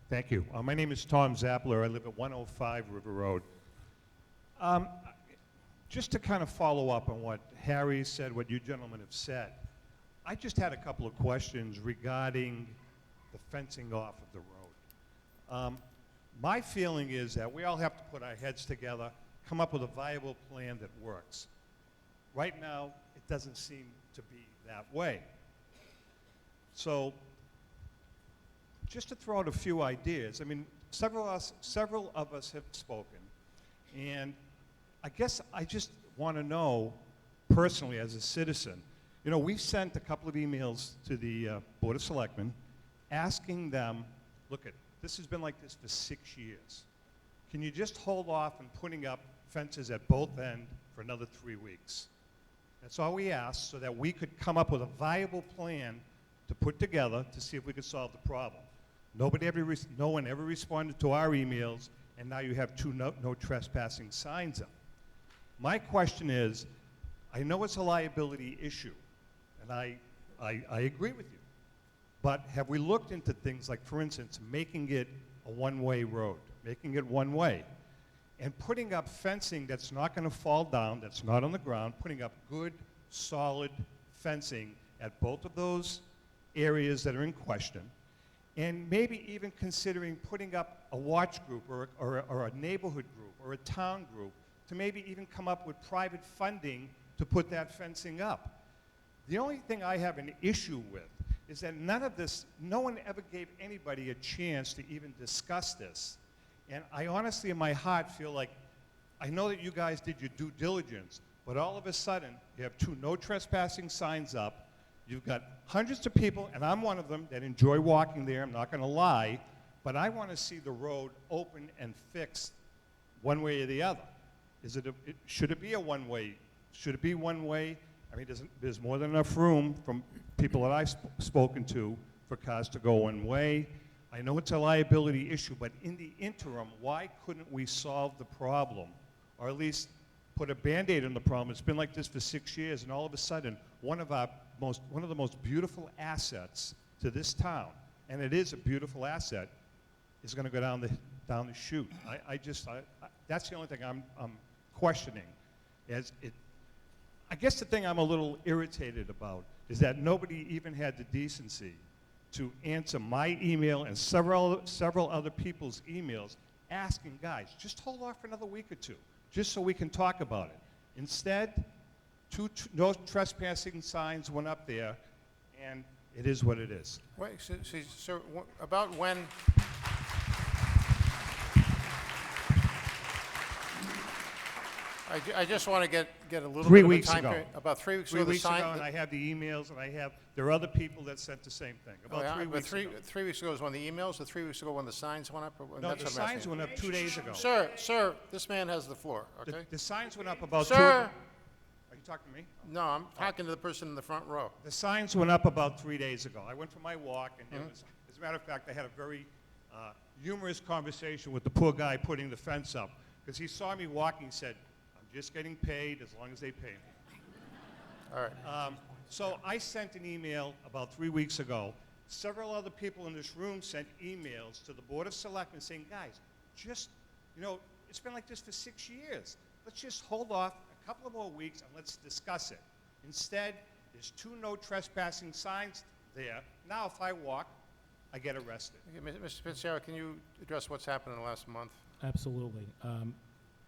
S7: Thank you. My name is Tom Zappler. I live at 105 River Road. Just to kind of follow up on what Harry said, what you gentlemen have said, I just had a couple of questions regarding the fencing off of the road. My feeling is that we all have to put our heads together, come up with a viable plan that works. Right now, it doesn't seem to be that way. So, just to throw out a few ideas, I mean, several of us have spoken, and I guess I just want to know, personally, as a citizen, we've sent a couple of emails to the Board of Selectmen asking them, look, this has been like this for 6 years. Can you just hold off on putting up fences at both ends for another 3 weeks? That's all we asked, so that we could come up with a viable plan to put together to see if we could solve the problem. No one ever responded to our emails, and now you have two no trespassing signs up. My question is, I know it's a liability issue, and I agree with you, but have we looked into things like, for instance, making it a one-way road, making it one way, and putting up fencing that's not going to fall down, that's not on the ground, putting up good, solid fencing at both of those areas that are in question, and maybe even considering putting up a watch group or a neighborhood group or a town group to maybe even come up with private funding to put that fencing up. The only thing I have an issue with is that no one ever gave anybody a chance to even discuss this. And I honestly, in my heart, feel like, I know that you guys did your due diligence, but all of a sudden, you have 2 no trespassing signs up. You've got hundreds of people, and I'm one of them, that enjoy walking there, I'm not gonna lie, but I wanna see the road open and fixed one way or the other. Should it be a one-way? Should it be one way? I mean, there's more than enough room from people that I've spoken to for cars to go one way. I know it's a liability issue, but in the interim, why couldn't we solve the problem? Or at least put a Band-Aid on the problem? It's been like this for 6 years, and all of a sudden, one of the most beautiful assets to this town, and it is a beautiful asset, is gonna go down the chute. That's the only thing I'm questioning. I guess the thing I'm a little irritated about is that nobody even had the decency to answer my email and several other people's emails asking, guys, just hold off for another week or 2, just so we can talk about it. Instead, 2 no trespassing signs went up there, and it is what it is.
S1: Wait, so about when? I just want to get a little
S7: 3
S1: bit of a
S7: weeks
S1: time
S7: ago.
S1: period. About 3 weeks
S7: 3
S1: ago, the
S7: weeks
S1: sign.
S7: ago, and I have the emails, and there are other people that sent the same thing.
S1: Oh,
S7: About
S1: yeah,
S7: 3
S1: but
S7: weeks ago.
S1: 3 weeks ago is when the emails, or 3 weeks ago when the signs went up? Or when-
S7: No,
S1: that's
S7: the
S1: what I'm
S7: signs
S1: asking.
S7: went up 2 days ago.
S1: Sir, this man has the floor, okay?
S7: The signs went up about
S1: Sir!
S7: 2. Are you talking to me?
S1: No, I'm talking to the person in the front row.
S7: The signs went up about 3 days ago. I went for my walk, and it was, as a matter of fact, I had a very humorous conversation with the poor guy putting the fence up, because he saw me walking. He said, "I'm just getting paid as long as they pay me."
S1: All right.
S7: So I sent an email about 3 weeks ago. Several other people in this room sent emails to the Board of Selectmen saying, guys, just, it's been like this for 6 years. Let's just hold off a couple of more weeks and let's discuss it. Instead, there's 2 no trespassing signs there. Now if I walk, I get arrested.
S1: Okay, Mr. Pizzaro, can you address what's happened in the last month?
S3: Absolutely.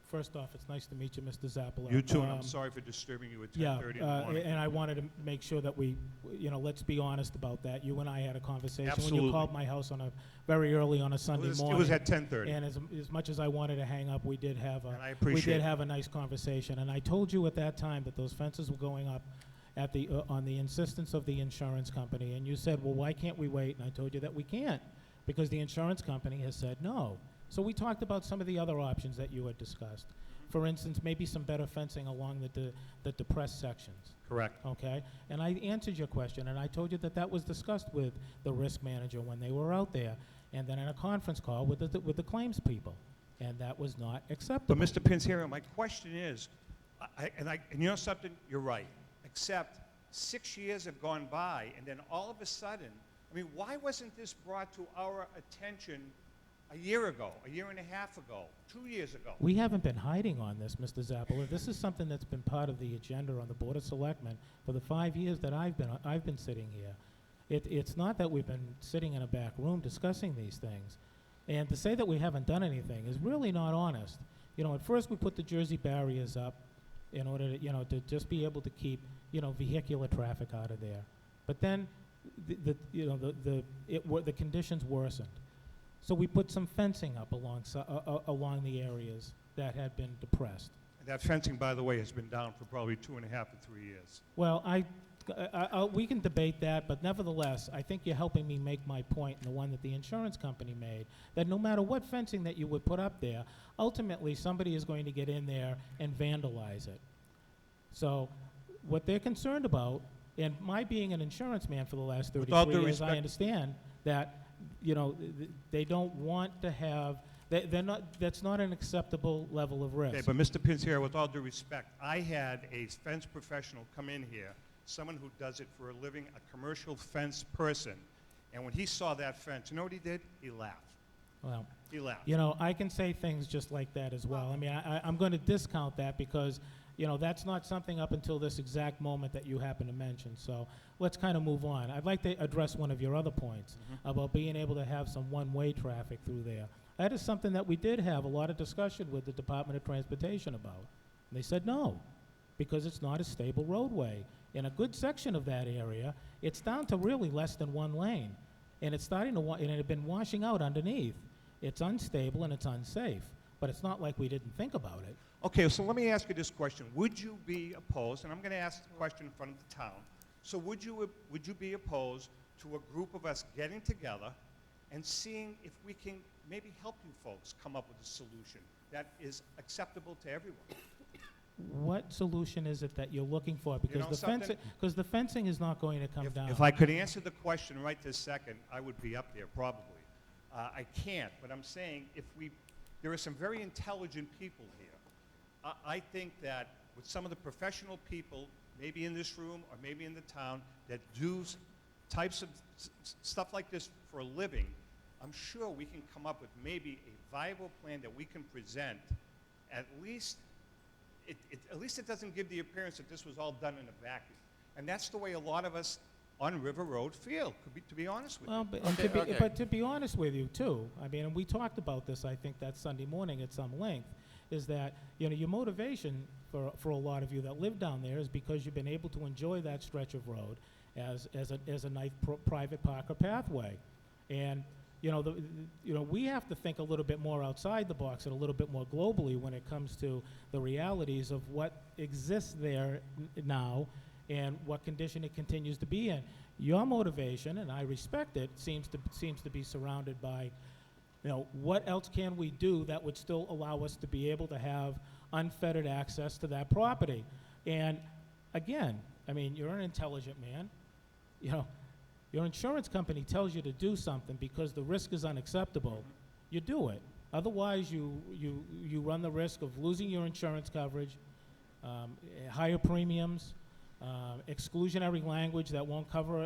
S3: First off, it's nice to meet you, Mr. Zappala.
S7: You too, and I'm sorry for disturbing you at 10:30 in the morning.
S3: And I wanted to make sure that we, let's be honest about that. You and I had a conversation when
S7: Absolutely.
S3: you called my house very early on a Sunday morning.
S7: It was at 10:30.
S3: And as much as I wanted to hang up, we did have
S7: And I appreciate it.
S3: a nice conversation. And I told you at that time that those fences were going up on the insistence of the insurance company. And you said, well, why can't we wait? And I told you that we can't, because the insurance company has said no. So we talked about some of the other options that you had discussed. For instance, maybe some better fencing along the depressed sections.
S7: Correct.
S3: Okay? And I answered your question, and I told you that was discussed with the risk manager when they were out there, and then in a conference call with the claims people, and that was not acceptable.
S7: But Mr. Pizzaro, my question is, and you know something? You're right. Except 6 years have gone by, and then all of a sudden, why wasn't this brought to our attention a year ago, a year and a half ago, 2 years ago?
S3: We haven't been hiding on this, Mr. Zappala. This is something that's been part of the agenda on the Board of Selectmen for the 5 years that I've been sitting here. It's not that we've been sitting in a back room discussing these things. And to say that we haven't done anything is really not honest. At first we put the Jersey barriers up in order to, to just be able to keep, vehicular traffic out of there. But then, the conditions worsened. So we put some fencing up along the areas that had been depressed.
S7: And that fencing, by the way, has been down for probably 2.5 to 3 years.
S3: Well, we can debate that, but nevertheless, I think you're helping me make my point, and the one that the insurance company made, that no matter what fencing that you would put up there, ultimately somebody is going to get in there and vandalize it. So what they're concerned about, and my being an insurance man for the last 33 years, I understand that, they don't want to have, that's not an acceptable level of risk.
S7: Okay, but Mr. Pizzaro, with all due respect, I had a fence professional come in here, someone who does it for a living, a commercial fence person, and when he saw that fence, you know what he did? He laughed.
S3: Well,
S7: He laughed.
S3: I can say things just like that as well. I'm going to discount that because, that's not something up until this exact moment that you happen to mention. So let's kind of move on. I'd like to address one of your other points about being able to have some one-way traffic through there. That is something that we did have a lot of discussion with the Department of Transportation about. And they said no, because it's not a stable roadway. In a good section of that area, it's down to really less than one lane. And it's starting to, and it had been washing out underneath. It's unstable and it's unsafe, but it's not like we didn't think about it.
S7: Okay, so let me ask you this question. Would you be opposed, and I'm going to ask the question in front of the town, so would you be opposed to a group of us getting together and seeing if we can maybe help you folks come up with a solution that is acceptable to everyone?
S3: What solution is it that you're looking for? Because
S7: know something?
S3: the fencing is not going to come down.
S7: If I could answer the question right this second, I would be up there probably. I can't, but I'm saying there are some very intelligent people here. I think that with some of the professional people, maybe in this room or maybe in the town, that do types of stuff like this for a living, I'm sure we can come up with maybe a viable plan that we can present. At least it doesn't give the appearance that this was all done in a vacuum. And that's the way a lot of us on River Road feel, to be honest with you.
S3: Well, but,
S1: Okay.
S3: but to be honest with you, too, I mean, and we talked about this, I think, that Sunday morning at some length, is that, you know, your motivation for a lot of you that live down there is because you've been able to enjoy that stretch of road as a nice private park or pathway. And, you know, we have to think a little bit more outside the box and a little bit more globally when it comes to the realities of what exists there now and what condition it continues to be in. Your motivation, and I respect it, seems to be surrounded by, you know, what else can we do that would still allow us to be able to have unfettered access to that property? And again, I mean, you're an intelligent man. You know, your insurance company tells you to do something because the risk is unacceptable. You do it. Otherwise, you run the risk of losing your insurance coverage, higher premiums, exclusionary language that won't cover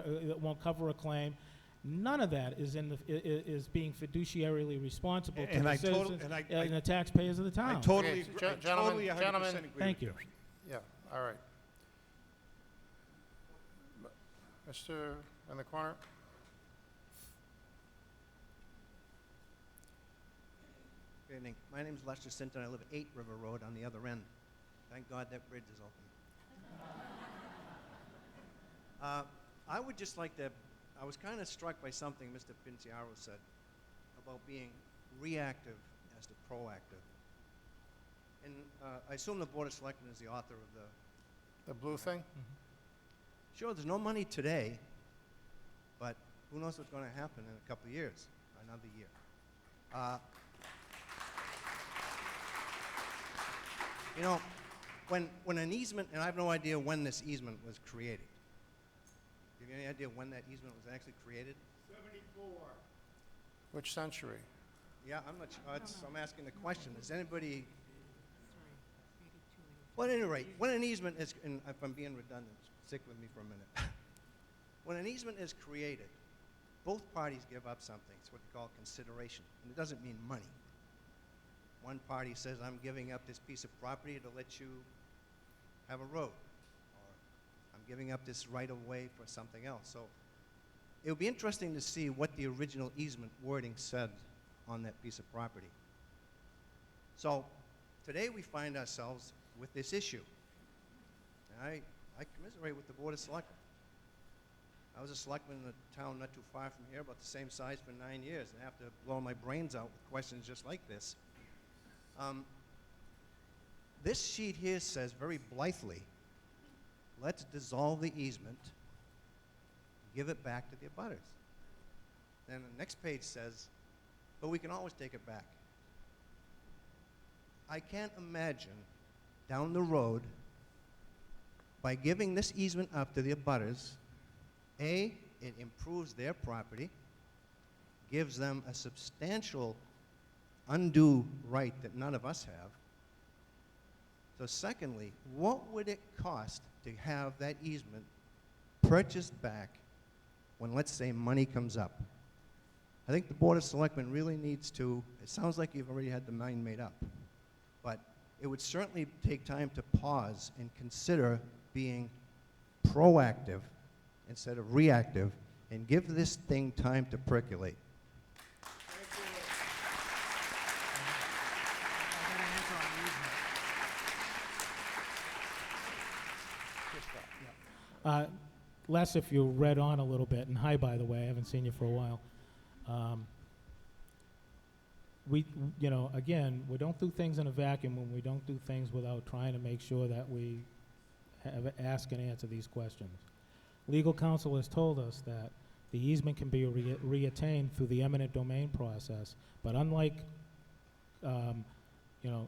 S3: a claim. None of that is being fiduciarily responsible to the citizens and the taxpayers of the town.
S7: I totally
S1: Okay,
S7: agree. I
S1: gentlemen,
S7: totally 100%
S1: gentlemen.
S7: agree
S3: Thank
S7: with
S3: you.
S1: Yeah, all right. Mr. in the corner?
S8: Good evening. My name is Lester Sinton. I live at 8 River Road on the other end. Thank God that bridge is open. I would just like to, I was kind of struck by something Mr. Pinciaro said about being reactive as to proactive. And I assume the Board of Selectmen is the author of the,
S1: The blue thing?
S8: sure, there's no money today, but who knows what's going to happen in a couple of years, another year. You know, when an easement, and I have no idea when this easement was created. Do you have any idea when that easement was actually created?
S4: 74.
S1: Which century?
S8: Yeah, I'm not sure. I'm asking the question. Does anybody? Well, at any rate, when an easement is, and if I'm being redundant, stick with me for a minute. When an easement is created, both parties give up something. It's what they call consideration, and it doesn't mean money. One party says, I'm giving up this piece of property to let you have a road, or I'm giving up this right-of-way for something else. So it would be interesting to see what the original easement wording said on that piece of property. So today we find ourselves with this issue. And I commiserate with the Board of Selectmen. I was a selectman in a town not too far from here, about the same size for 9 years, and I have to blow my brains out with questions just like this. This sheet here says very blithely, let's dissolve the easement, give it back to the abutters. Then the next page says, but we can always take it back. I can't imagine down the road, by giving this easement up to the abutters, A, it improves their property, gives them a substantial undue right that none of us have. So secondly, what would it cost to have that easement purchased back when, let's say, money comes up? I think the Board of Selectmen really needs to, it sounds like you've already had the mind made up, but it would certainly take time to pause and consider being proactive instead of reactive and give this thing time to percolate.
S3: Les, if you read on a little bit, and hi, by the way, I haven't seen you for a while. we, you know, again, we don't do things in a vacuum, and we don't do things without trying to make sure that we ask and answer these questions. Legal counsel has told us that the easement can be reattained through the eminent domain process, but unlike, you know,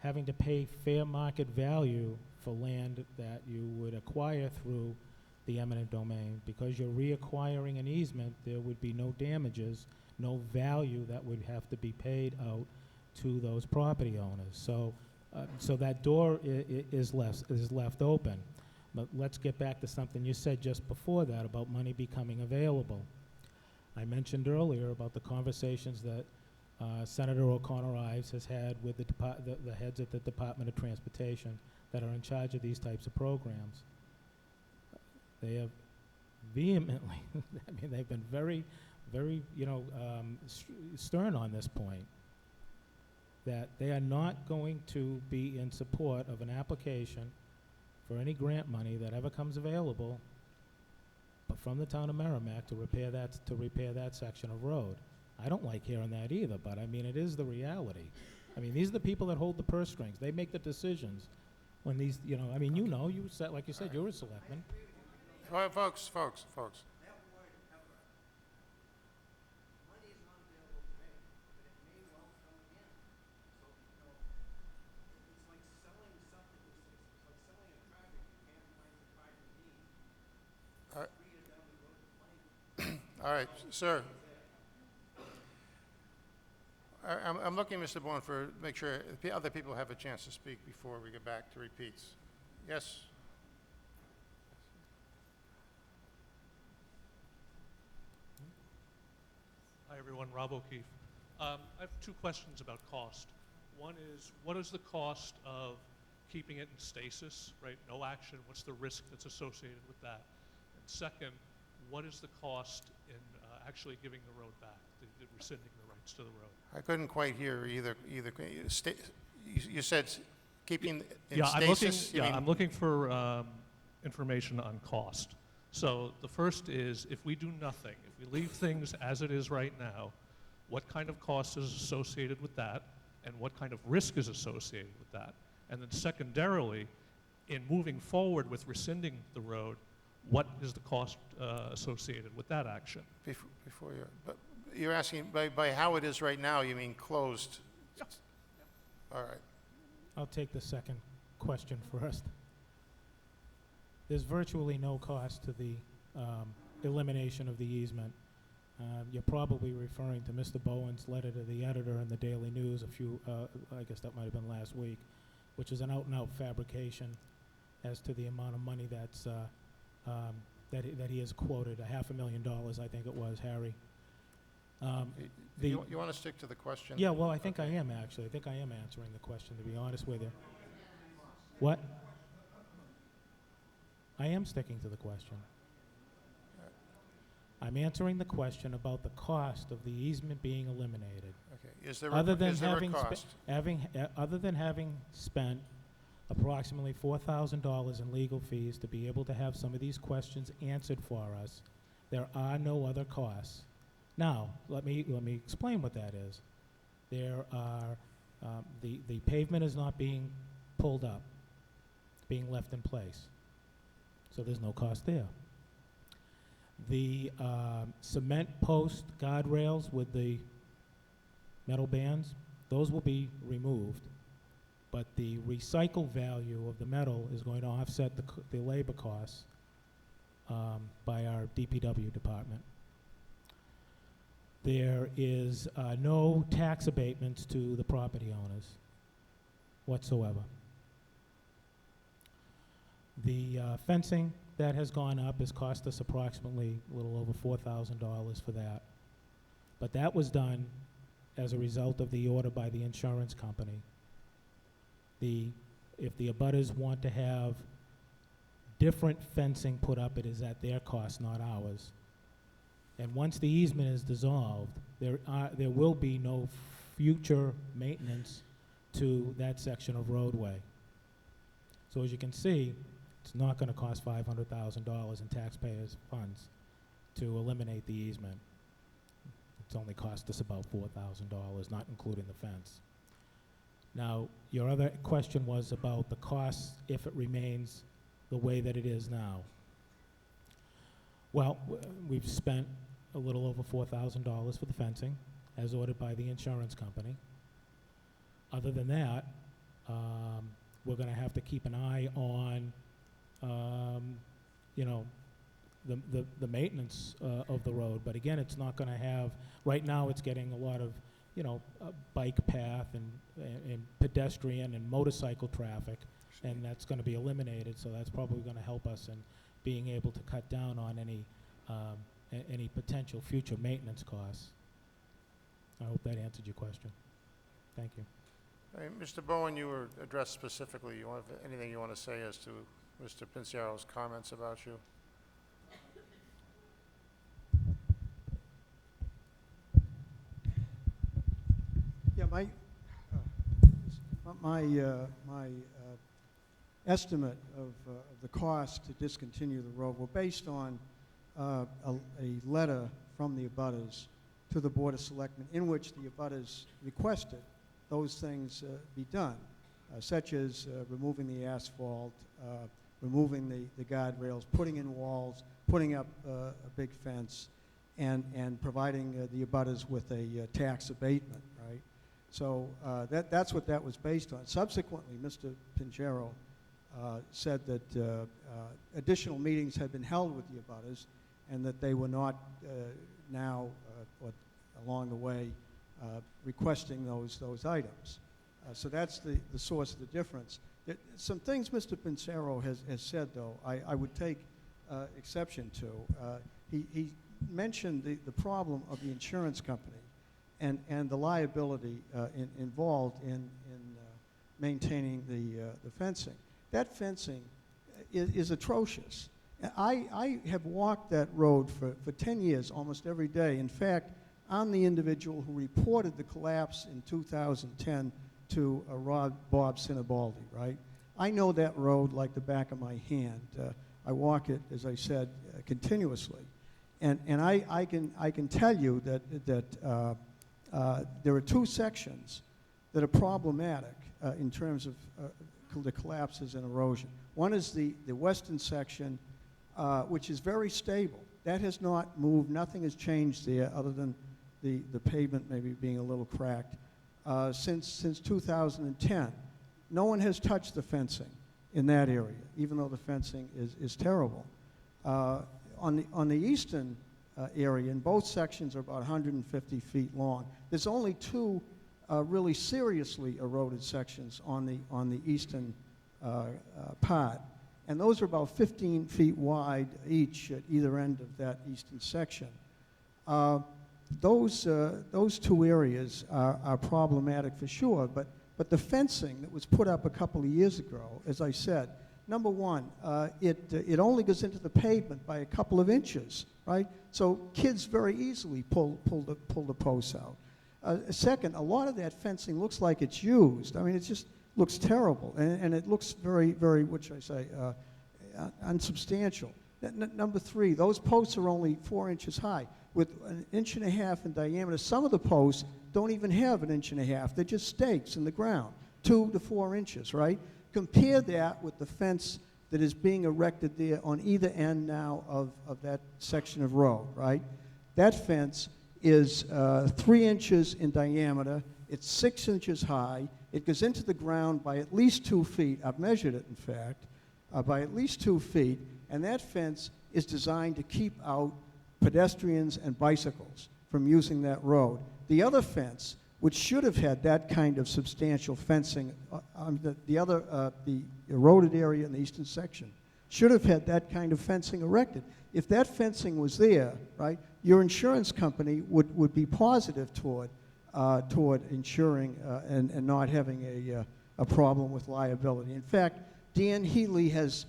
S3: having to pay fair market value for land that you would acquire through the eminent domain, because you're reacquiring an easement, there would be no damages, no value that would have to be paid out to those property owners. So, so that door is left open. But let's get back to something you said just before that about money becoming available. I mentioned earlier about the conversations that Senator O'Connor Ives has had with the heads at the Department of Transportation that are in charge of these types of programs. They have vehemently, I mean, they've been very, very, you know, stern on this point, that they are not going to be in support of an application for any grant money that ever comes available, but from the town of Merrimac to repair that section of road. I don't like hearing that either, but I mean, it is the reality. I mean, these are the people that hold the purse strings. They make the decisions when these, you know, I mean, you know, you said, like you said, you're a selectman.
S1: Well, folks.
S8: That word ever. Money is not available today, but it may well come again. So, you know, it's like selling something, it's like selling a car that you can't find the car you need.
S1: All right.
S8: 3 years down the road to find it.
S1: All right, sir. I'm looking, Mr. Bourne, for, make sure other people have a chance to speak before we get back to repeats. Yes?
S9: Hi, everyone. Rob O'Keefe. I have 2 questions about cost. One is, what is the cost of keeping it in stasis, right? No action. What's the risk that's associated with that? And second, what is the cost in actually giving the road back, the rescinding the rights to the road?
S1: I couldn't quite hear either. You said keeping in
S9: Yeah,
S1: stasis?
S9: I'm looking for information on cost. So the first is, if we do nothing, if we leave things as it is right now, what kind of cost is associated with that, and what kind of risk is associated with that? And then secondarily, in moving forward with rescinding the road, what is the cost associated with that action?
S1: Before but you're asking by how it is right now, you mean closed?
S9: Yep.
S1: All right.
S3: I'll take the second question first. There's virtually no cost to the elimination of the easement. You're probably referring to Mr. Bowen's letter to the editor in the Daily News I guess that might have been last week, which is an out-and-out fabrication as to the amount of money that's that he has quoted, $500,000, I think it was, Harry.
S1: You want to stick to the question?
S3: Yeah, well, I think I am, actually. I think I am answering the question, to be honest with you. What? I am sticking to the question. I'm answering the question about the cost of the easement being eliminated.
S1: Okay. Is there
S3: Other
S1: a cost?
S3: Other than having spent approximately $4,000 in legal fees to be able to have some of these questions answered for us, there are no other costs. Now, let me explain what that is. There are, the pavement is not being pulled up. It's being left in place. So there's no cost there. The cement post guardrails with the metal bands, those will be removed. But the recycle value of the metal is going to offset the labor costs by our DPW department. There is no tax abatements to the property owners whatsoever. The fencing that has gone up has cost us approximately a little over $4,000 for that. But that was done as a result of the order by the insurance company. If the abutters want to have different fencing put up, it is at their cost, not ours. And once the easement is dissolved, there will be no future maintenance to that section of roadway. So as you can see, it's not going to cost $500,000 in taxpayers' funds to eliminate the easement. It's only cost us about $4,000, not including the fence. Now, your other question was about the cost if it remains the way that it is now. Well, we've spent a little over $4,000 for the fencing, as ordered by the insurance company. Other than that, we're going to have to keep an eye on, you know, the maintenance of the road. But again, it's not going to have, right now it's getting a lot of, you know, bike path and pedestrian and motorcycle traffic, and that's going to be eliminated, so that's probably going to help us in being able to cut down on any potential future maintenance costs. I hope that answered your question. Thank you.
S1: Hey, Mr. Bowen, you were addressed specifically. You have anything you want to say as to Mr. Pincero's comments about you?
S5: Yeah, my estimate of the cost to discontinue the road were based on a letter from the abutters to the Board of Selectmen in which the abutters requested those things be done, such as removing the asphalt, removing the guardrails, putting in walls, putting up a big fence, and providing the abutters with a tax abatement, right? So that's what that was based on. Subsequently, Mr. Pinchero said that additional meetings had been held with the abutters and that they were not now, or along the way, requesting those items. So that's the source of the difference. Some things Mr. Pinchero has said, though, I would take exception to. He mentioned the problem of the insurance company and the liability involved in maintaining the fencing. That fencing is atrocious. I have walked that road for 10 years, almost every day. In fact, I'm the individual who reported the collapse in 2010 to Bob Sinibaldi, right? I know that road like the back of my hand. I walk it, as I said, continuously. And I can tell you that there are two sections that are problematic in terms of the collapses and erosion. One is the western section, which is very stable. That has not moved. Nothing has changed there other than the pavement maybe being a little cracked since 2010. No one has touched the fencing in that area, even though the fencing is terrible. On the eastern area, and both sections are about 150 feet long. There's only two really seriously eroded sections on the eastern part, and those are about 15 feet wide each at either end of that eastern section. Those two areas are problematic for sure, but the fencing that was put up a couple of years ago, as I said, number one, it only goes into the pavement by a couple of inches, right? So kids very easily pull the posts out. Second, a lot of that fencing looks like it's used. I mean, it just looks terrible, and it looks very, very, what should I say, unsubstantial. Number three, those posts are only 4 inches high, with 1.5 inches in diameter. Some of the posts don't even have 1.5 inches. They're just stakes in the ground, 2 to 4 inches, right? Compare that with the fence that is being erected there on either end now of that section of road, right? That fence is 3 inches in diameter. It's 6 inches high. It goes into the ground by at least 2 feet. I've measured it, in fact, by at least 2 feet. And that fence is designed to keep out pedestrians and bicycles from using that road. The other fence, which should have had that kind of substantial fencing, the eroded area in the eastern section, should have had that kind of fencing erected. If that fencing was there, right, your insurance company would be positive toward insuring and not having a problem with liability. In fact, Dan Healy has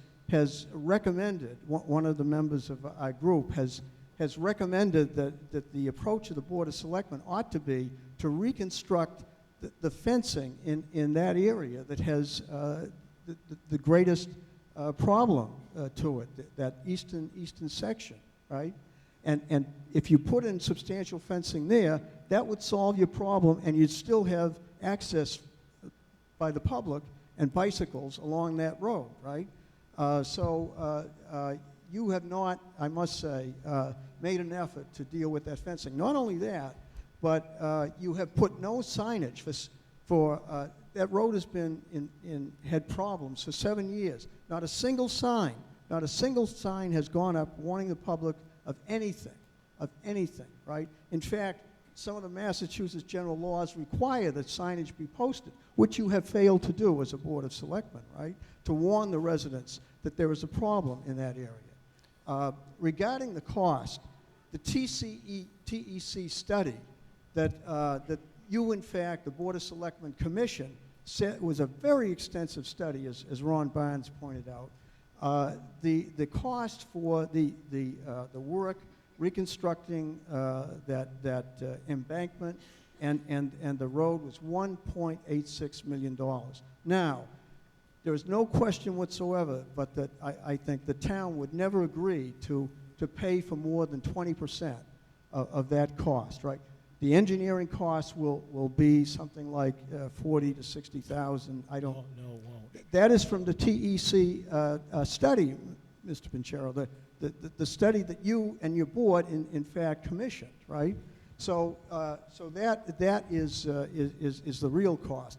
S5: recommended, one of the members of our group has recommended that the approach of the Board of Selectmen ought to be to reconstruct the fencing in that area that has the greatest problem to it, that eastern section, right? And if you put in substantial fencing there, that would solve your problem, and you'd still have access by the public and bicycles along that road, right? You have not, I must say, made an effort to deal with that fencing. Not only that, but you have put no signage for that road has been had problems for 7 years. Not a single sign has gone up warning the public of anything, right? In fact, some of the Massachusetts general laws require that signage be posted, which you have failed to do as a Board of Selectmen, right? To warn the residents that there is a problem in that area. Regarding the cost, the TEC study that you, in fact, the Board of Selectmen commissioned, said was a very extensive study, as Ron Barnes pointed out. The cost for the work reconstructing that embankment and the road was $1.86 million. Now, there is no question whatsoever but that I think the town would never agree to pay for more than 20% of that cost, right? The engineering costs will be something like 40 to 60,000. I don't.
S3: No, it won't.
S5: That is from the TEC study, Mr. Pinchero, the study that you and your board in fact commissioned, right? So that is the real cost.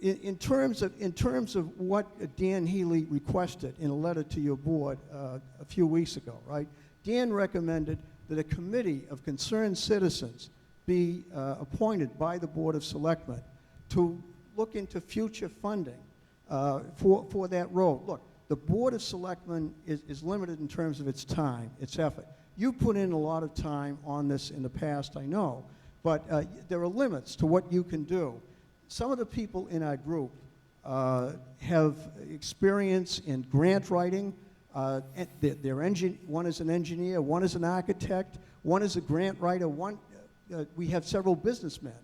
S5: In terms of what Dan Healy requested in a letter to your board a few weeks ago, right? Dan recommended that a committee of concerned citizens be appointed by the Board of Selectmen to look into future funding for that road. Look, the Board of Selectmen is limited in terms of its time, its effort. You put in a lot of time on this in the past, I know, but there are limits to what you can do. Some of the people in our group have experience in grant writing. One is an engineer, one is an architect, one is a grant writer. We have several businessmen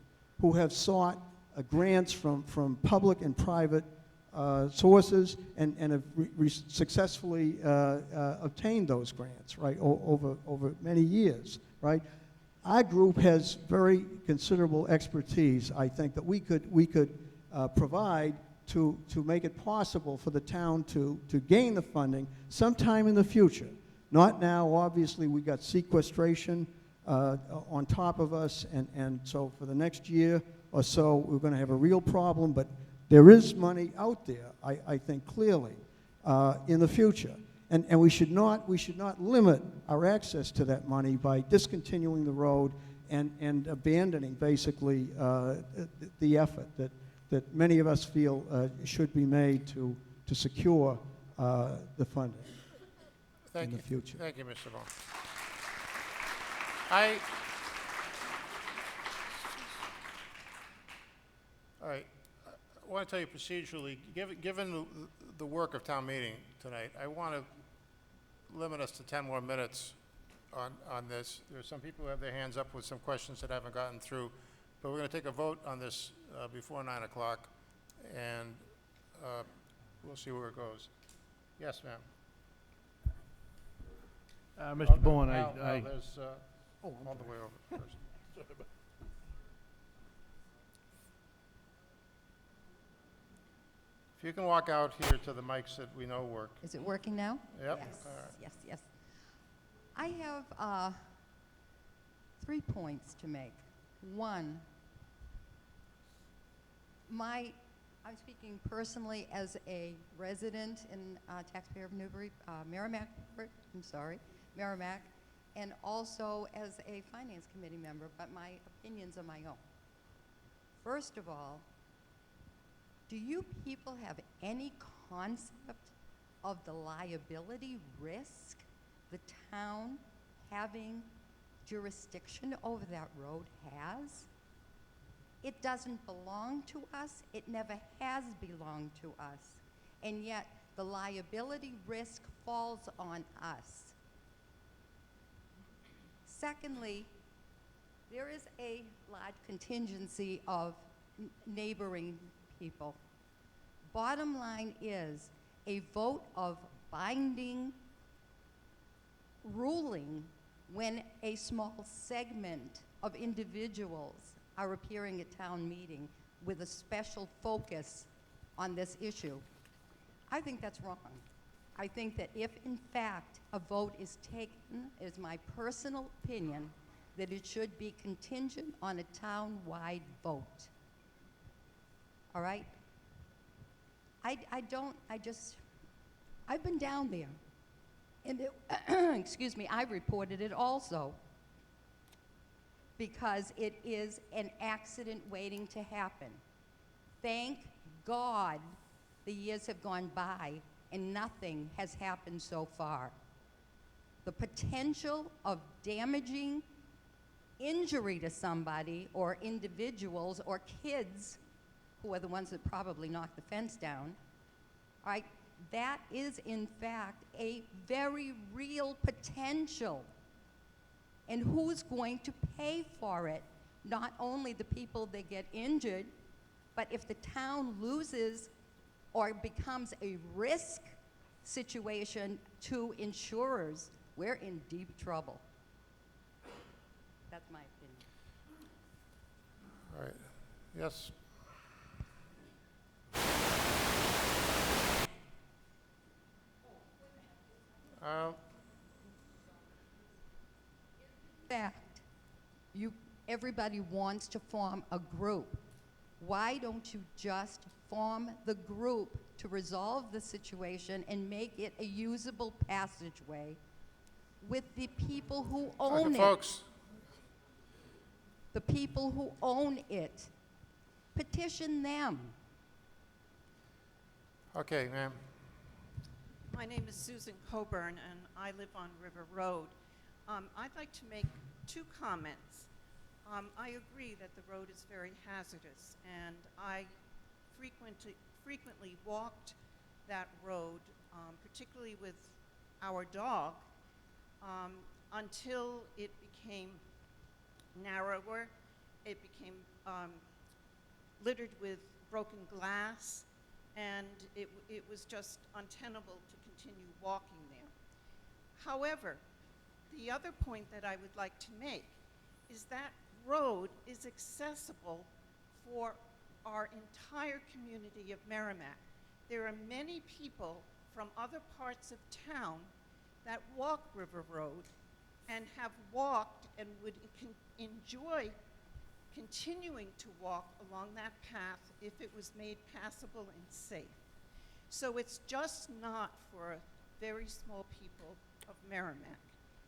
S5: who have sought grants from public and private sources and have successfully obtained those grants, right, over many years, right? Our group has very considerable expertise, I think, that we could provide to make it possible for the town to gain the funding sometime in the future. Not now, obviously, we got sequestration on top of us, and so for the next year or so, we're going to have a real problem, but there is money out there, I think, clearly, in the future. And we should not limit our access to that money by discontinuing the road and abandoning, basically, the effort that many of us feel should be made to secure the funding in the future.
S1: Thank you, Mr. Vaughn. All right. I want to tell you procedurally, given the work of town meeting tonight, I want to limit us to 10 more minutes on this. There are some people who have their hands up with some questions that haven't gotten through, but we're going to take a vote on this before 9 o'clock, and we'll see where it goes. Yes, ma'am.
S10: Mr. Bowen,
S1: there's all the way over first. If you can walk out here to the mics that we know work.
S11: Is it working now?
S1: Yep.
S11: Yes,
S1: All right.
S11: yes, yes. I have 3 points to make. One, I'm speaking personally as a resident and taxpayer of Newbury, Merrimac, and also as a finance committee member, but my opinions are my own. First of all, do you people have any concept of the liability risk the town having jurisdiction over that road has? It doesn't belong to us. It never has belonged to us. And yet, the liability risk falls on us. Secondly, there is a large contingency of neighboring people. Bottom line is, a vote of binding ruling when a small segment of individuals are appearing at town meeting with a special focus on this issue. I think that's wrong. I think that if, in fact, a vote is taken, it is my personal opinion, that it should be contingent on a town-wide vote. All right? I've been down there. And it, excuse me, I reported it also, because it is an accident waiting to happen. Thank God the years have gone by and nothing has happened so far. The potential of damaging injury to somebody or individuals or kids, who are the ones that probably knocked the fence down, all right, that is in fact a very real potential. And who's going to pay for it? Not only the people that get injured, but if the town loses or becomes a risk situation to insurers, we're in deep trouble. That's my opinion.
S1: All right. Yes.
S11: Fact, everybody wants to form a group. Why don't you just form the group to resolve the situation and make it a usable passageway with the people who own it?
S1: Folks,
S11: The people who own it. Petition them.
S1: okay, ma'am.
S10: My name is Susan Coburn, and I live on River Road. I'd like to make two comments. I agree that the road is very hazardous, and I frequently walked that road, particularly with our dog, until it became narrower. It became littered with broken glass, and it was just untenable to continue walking there. However, the other point that I would like to make is that road is accessible for our entire community of Merrimac. There are many people from other parts of town that walk River Road and have walked and would enjoy continuing to walk along that path if it was made passable and safe. So it's just not for very small people of Merrimac.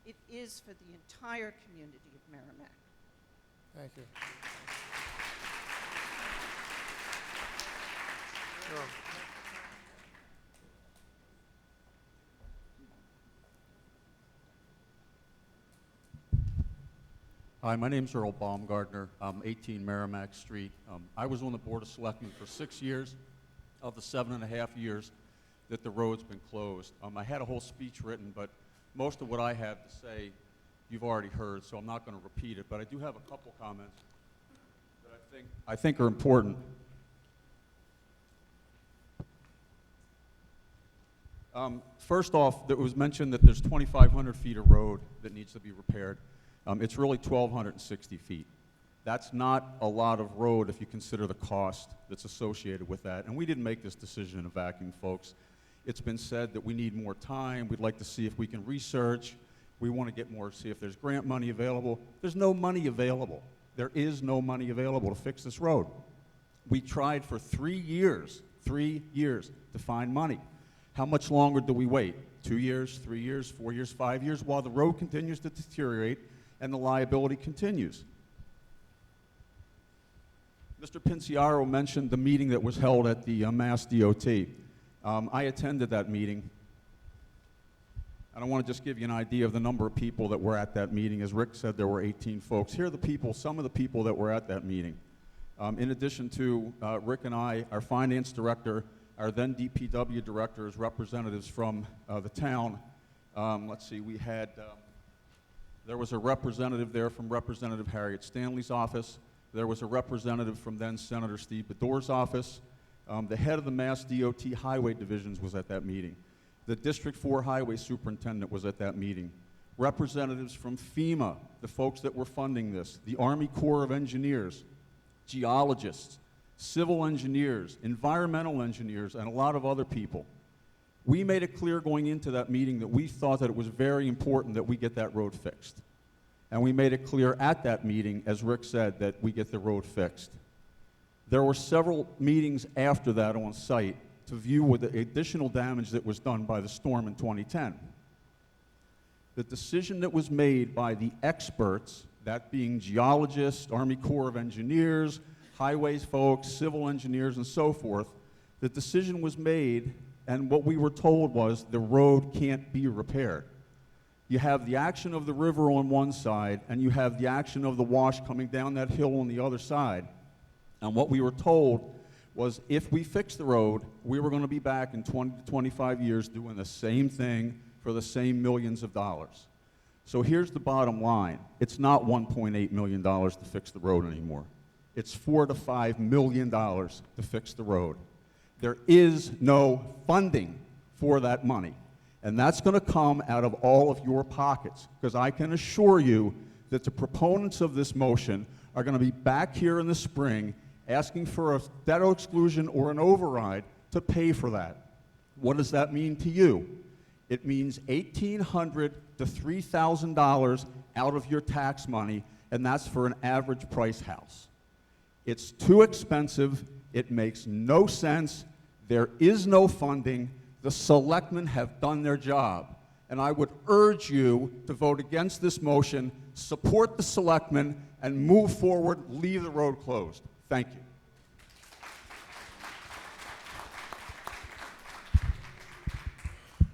S10: It is for the entire community of Merrimac.
S1: Thank you. Sure.
S12: Hi, my name's Earl Baumgartner. I'm 18 Merrimac Street. I was on the Board of Selectmen for 6 years of the 7.5 years that the road's been closed. I had a whole speech written, but most of what I have to say you've already heard, so I'm not going to repeat it. But I do have a couple comments that I think are important. First off, it was mentioned that there's 2,500 feet of road that needs to be repaired. It's really 1,260 feet. That's not a lot of road if you consider the cost that's associated with that. And we didn't make this decision in a vacuum, folks. It's been said that we need more time. We'd like to see if we can research. We want to get more, see if there's grant money available. There's no money available. There is no money available to fix this road. We tried for 3 years to find money. How much longer do we wait? 2 years, 3 years, 4 years, 5 years, while the road continues to deteriorate and the liability continues. Mr. Pinciaro mentioned the meeting that was held at the Mass DOT. I attended that meeting. And I want to just give you an idea of the number of people that were at that meeting. As Rick said, there were 18 folks. Here are the people, some of the people that were at that meeting. In addition to Rick and I, our finance director, our then DPW directors, representatives from the town. Let's see, we had, there was a representative there from Representative Harriet Stanley's office. There was a representative from then Senator Steve Bedore's office. The head of the Mass DOT Highway Divisions was at that meeting. The District 4 Highway Superintendent was at that meeting. representatives from FEMA, the folks that were funding this, the Army Corps of Engineers, geologists, civil engineers, environmental engineers, and a lot of other people. We made it clear going into that meeting that we thought that it was very important that we get that road fixed. And we made it clear at that meeting, as Rick said, that we get the road fixed. There were several meetings after that on site to view with the additional damage that was done by the storm in 2010. The decision that was made by the experts, that being geologists, Army Corps of Engineers, highways folks, civil engineers, and so forth, the decision was made, and what we were told was the road can't be repaired. You have the action of the river on one side, and you have the action of the wash coming down that hill on the other side. And what we were told was if we fix the road, we were going to be back in 20 to 25 years doing the same thing for the same millions of dollars. So here's the bottom line. It's not $1.8 million to fix the road anymore. It's $4 to $5 million to fix the road. There is no funding for that money. And that's going to come out of all of your pockets, because I can assure you that the proponents of this motion are going to be back here in the spring asking for a debt exclusion or an override to pay for that. What does that mean to you? It means $1,800 to $3,000 out of your tax money, and that's for an average price house. It's too expensive. It makes no sense. There is no funding. The selectmen have done their job. And I would urge you to vote against this motion, support the selectmen, and move forward, leave the road closed. Thank you.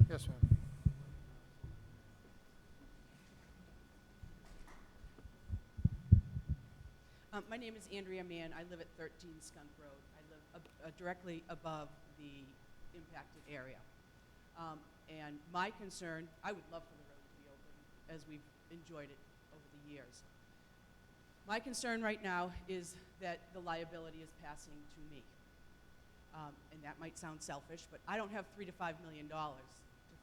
S1: Yes, ma'am.
S13: My name is Andrea Mann. I live at 13 Skunk Road. I live directly above the impacted area. And my concern, I would love for the road to be open as we've enjoyed it over the years. My concern right now is that the liability is passing to me. And that might sound selfish, but I don't have $3 to $5 million to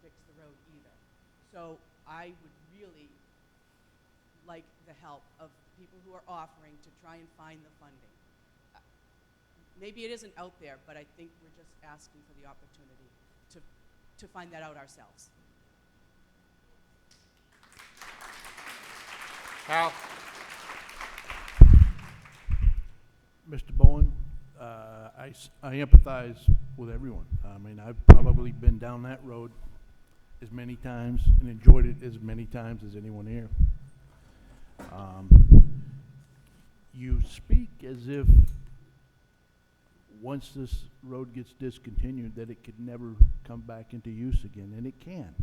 S13: fix the road either. So I would really like the help of people who are offering to try and find the funding. Maybe it isn't out there, but I think we're just asking for the opportunity to find that out ourselves.
S1: Hal?
S14: Mr. Bowen, I empathize with everyone. I mean, I've probably been down that road as many times and enjoyed it as many times as anyone here. You speak as if once this road gets discontinued that it could never come back into use again, and it can.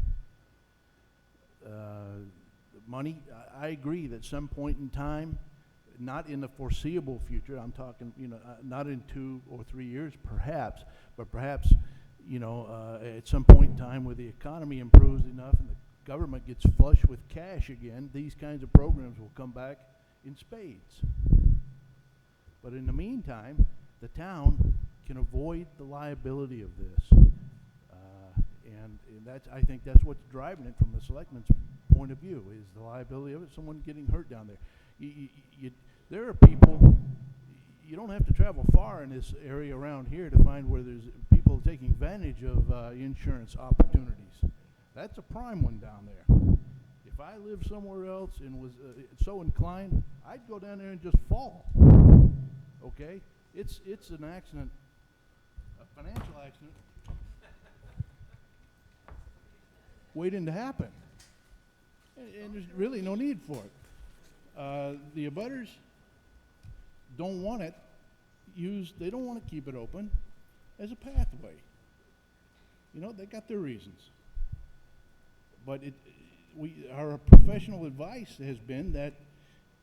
S14: Money, I agree that some point in time, not in the foreseeable future, I'm talking, not in 2 or 3 years perhaps, but perhaps, at some point in time where the economy improves enough and the government gets flush with cash again, these kinds of programs will come back in spades. But in the meantime, the town can avoid the liability of this. And I think that's what's driving it from the selectmen's point of view, is the liability of it, someone getting hurt down there. There are people, you don't have to travel far in this area around here to find where there's people taking advantage of insurance opportunities. That's a prime one down there. If I lived somewhere else and was so inclined, I'd go down there and just fall. Okay? It's an accident, a financial accident, waiting to happen. And there's really no need for it. The abutters don't want it used, they don't want to keep it open as a pathway. They got their reasons. But our professional advice has been that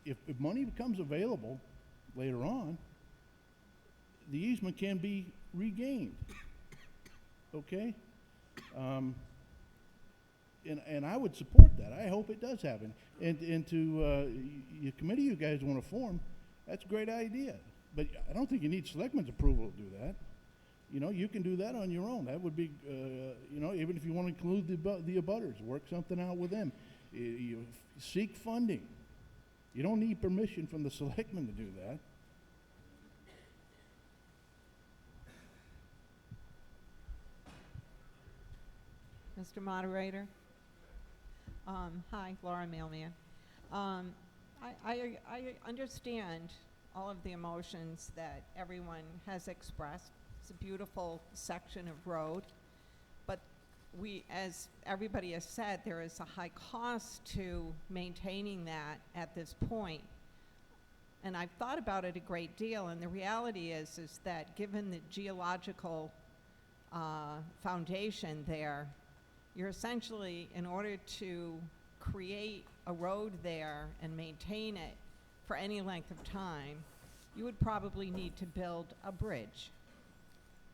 S14: if money becomes available later on, the easement can be regained. Okay? And I would support that. I hope it does happen. And to the committee you guys want to form, that's a great idea. But I don't think you need selectmen's approval to do that. you know, you can do that on your own. That would be, you know, even if you want to include the abutters, work something out with them. You seek funding. You don't need permission from the selectmen to do that.
S15: Mr. Moderator? Hi, Laura Mailman. I understand all of the emotions that everyone has expressed. It's a beautiful section of road, but as everybody has said, there is a high cost to maintaining that at this point. And I've thought about it a great deal, and the reality is that given the geological foundation there, you're essentially, in order to create a road there and maintain it for any length of time, you would probably need to build a bridge,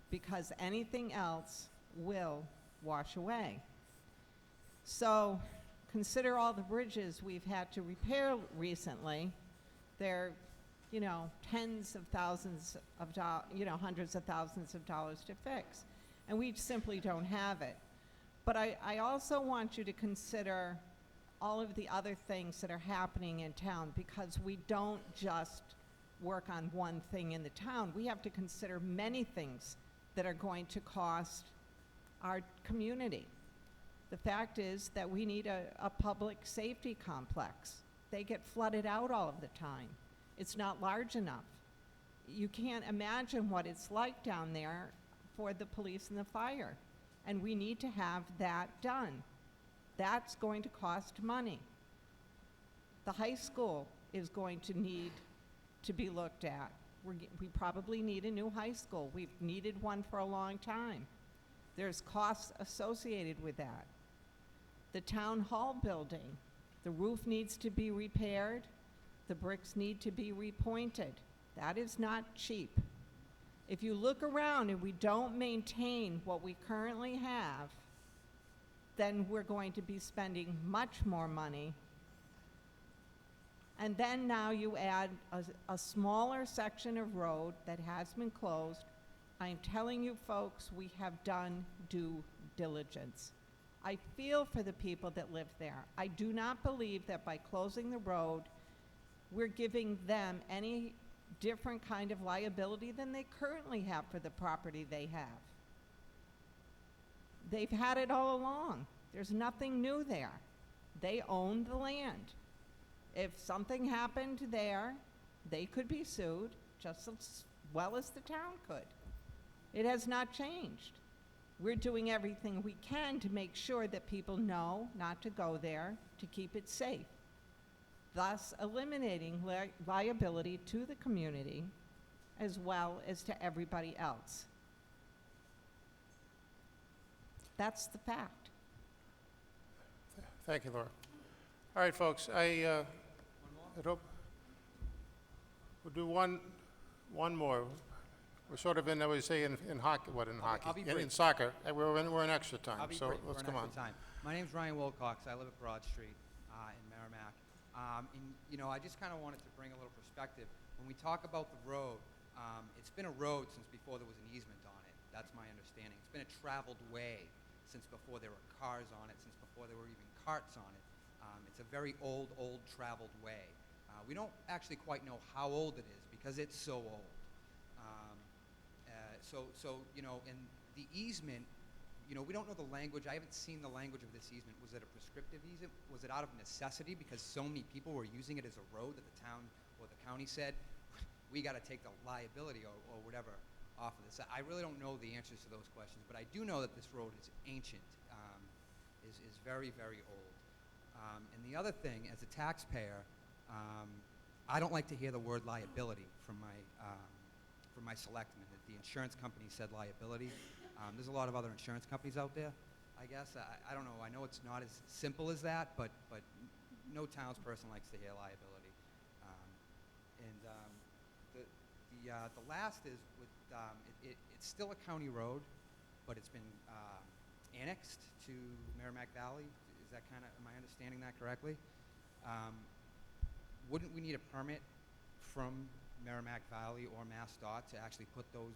S15: because anything else will wash away. So consider all the bridges we've had to repair recently. They're, you know, tens of thousands of dollars, you know, hundreds of thousands of dollars to fix, and we simply don't have it. But I also want you to consider all of the other things that are happening in town, because we don't just work on one thing in the town. We have to consider many things that are going to cost our community. The fact is that we need a public safety complex. They get flooded out all of the time. It's not large enough. You can't imagine what it's like down there for the police and the fire. And we need to have that done. That's going to cost money. The high school is going to need to be looked at. We probably need a new high school. We've needed one for a long time. There's costs associated with that. The town hall building, the roof needs to be repaired. The bricks need to be repointed. That is not cheap. If you look around and we don't maintain what we currently have, then we're going to be spending much more money. And then now you add a smaller section of road that has been closed. I'm telling you folks, we have done due diligence. I feel for the people that live there. I do not believe that by closing the road, we're giving them any different kind of liability than they currently have for the property they have. They've had it all along. There's nothing new there. They own the land. If something happened there, they could be sued just as well as the town could. It has not changed. We're doing everything we can to make sure that people know not to go there, to keep it safe, thus eliminating liability to the community as well as to everybody else. That's the fact.
S1: Thank you, Laura. All right, folks, we'll do one more. We're sort of in, I would say, in hockey,
S16: I'll be
S1: in
S16: brief.
S1: soccer, and we're in extra time,
S16: I'll be
S1: so
S16: brief.
S1: let's
S16: We're
S1: come
S16: in
S1: on.
S16: extra time. My name's Ryan Wilcox. I live at Broad Street in Merrimac. And, you know, I just kind of wanted to bring a little perspective. When we talk about the road, it's been a road since before there was an easement on it. That's my understanding. It's been a traveled way since before there were cars on it, since before there were even carts on it. It's a very old traveled way. We don't actually quite know how old it is because it's so old. So, you know, and the easement, you know, we don't know the language. I haven't seen the language of this easement. Was it a prescriptive easement? Was it out of necessity because so many people were using it as a road that the town or the county said, we got to take the liability or whatever off of this? I really don't know the answers to those questions, but I do know that this road is ancient, is very, very old. And the other thing, as a taxpayer, I don't like to hear the word liability from my selectmen. The insurance company said liability. There's a lot of other insurance companies out there, I guess. I don't know. I know it's not as simple as that, but no townsperson likes to hear liability. The last is with it's still a county road, but it's been annexed to Merrimac Valley. Is that kind of, am I understanding that correctly? Wouldn't we need a permit from Merrimac Valley or MassDOT to actually put those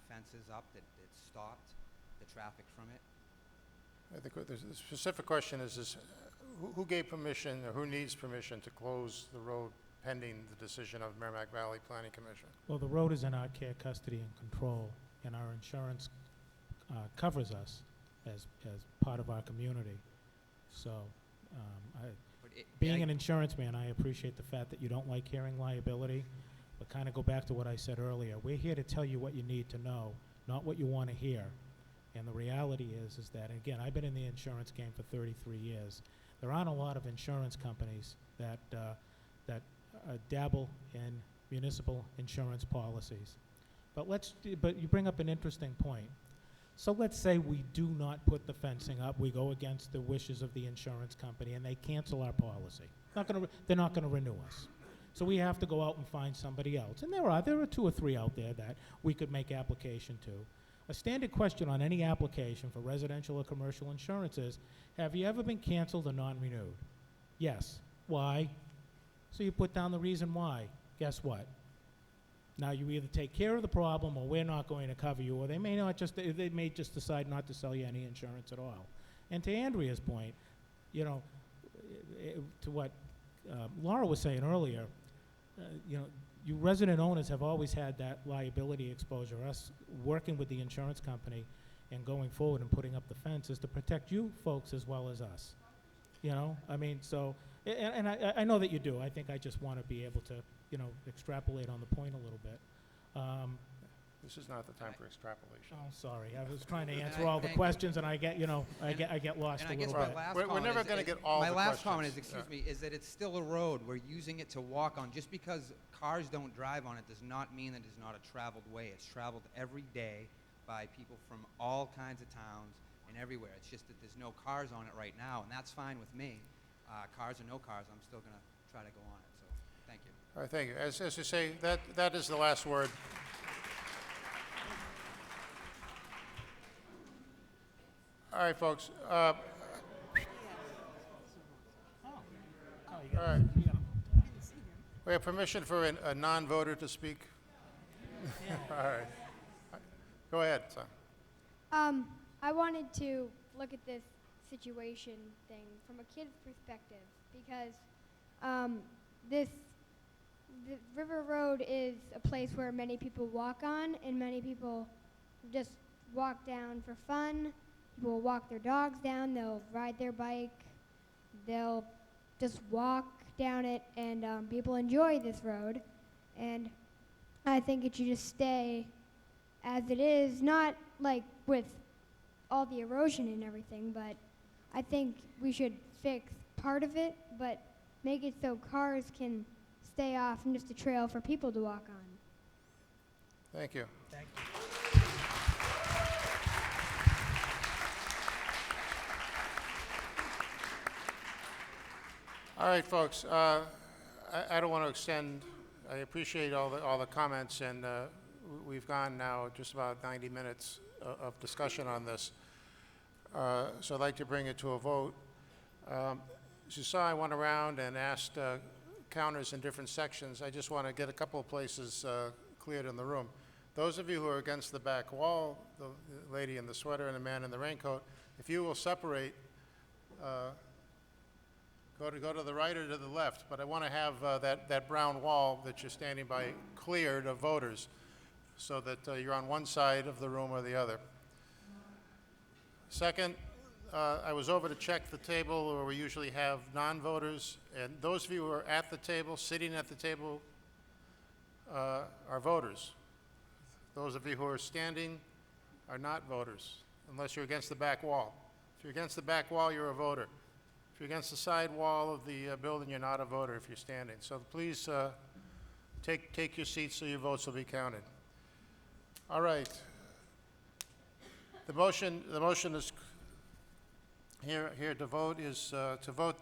S16: fences up that stopped the traffic from it?
S1: I think the specific question is who gave permission, or who needs permission to close the road pending the decision of Merrimack Valley Planning Commission?
S3: Well, the road is in our care, custody, and control, and our insurance covers us as part of our community. So, being an insurance man, I appreciate the fact that you don't like hearing liability, but kind of go back to what I said earlier. We're here to tell you what you need to know, not what you want to hear. And the reality is that, again, I've been in the insurance game for 33 years. There aren't a lot of insurance companies that dabble in municipal insurance policies. But you bring up an interesting point. So let's say we do not put the fencing up, we go against the wishes of the insurance company, and they cancel our policy. They're not gonna renew us. So we have to go out and find somebody else. And there are 2 or 3 out there that we could make application to. A standard question on any application for residential or commercial insurance is, have you ever been canceled or non-renewed? Yes. Why? So you put down the reason why. Guess what? Now you either take care of the problem, or we're not going to cover you, or they may just decide not to sell you any insurance at all. And to Andrea's point, to what Laura was saying earlier, you resident owners have always had that liability exposure. Us working with the insurance company and going forward and putting up the fence is to protect you folks as well as us. I know that you do. I think I just want to be able to, extrapolate on the point a little bit.
S1: This is not the time for extrapolation.
S3: Oh, sorry. I was trying to answer all the questions, and I get lost a little bit.
S1: We're never going to get all the questions.
S16: My last comment is, is that it's still a road. We're using it to walk on. Just because cars don't drive on it does not mean that it's not a traveled way. It's traveled every day by people from all kinds of towns and everywhere. It's just that there's no cars on it right now, and that's fine with me. Cars or no cars, I'm still going to try to go on it. So, thank you.
S1: All right, thank you. As you say, that is the last word. All right, folks. All right. We have permission for a non-voter to speak. All right. Go ahead, son.
S17: I wanted to look at this situation thing from a kid's perspective because the River Road is a place where many people walk on, and many people just walk down for fun. People will walk their dogs down, they'll ride their bike, they'll just walk down it, and people enjoy this road. And I think it should just stay as it is, not like with all the erosion and everything, but I think we should fix part of it, but make it so cars can stay off and just a trail for people to walk on.
S1: Thank you.
S3: Thank you.
S1: All right, folks. I don't want to extend. I appreciate all the comments, and we've gone now just about 90 minutes of discussion on this. So I'd like to bring it to a vote. As you saw, I went around and asked counters in different sections. I just want to get a couple of places cleared in the room. Those of you who are against the back wall, the lady in the sweater and the man in the raincoat, if you will separate, go to the right or to the left, but I want to have that brown wall that you're standing by cleared of voters so that you're on one side of the room or the other. Second, I was over to check the table where we usually have non-voters, and those of you who are at the table, sitting at the table, are voters. Those of you who are standing are not voters, unless you're against the back wall. If you're against the back wall, you're a voter. If you're against the side wall of the building, you're not a voter if you're standing. So please take your seats so your votes will be counted. All right. The motion is here to vote is to vote.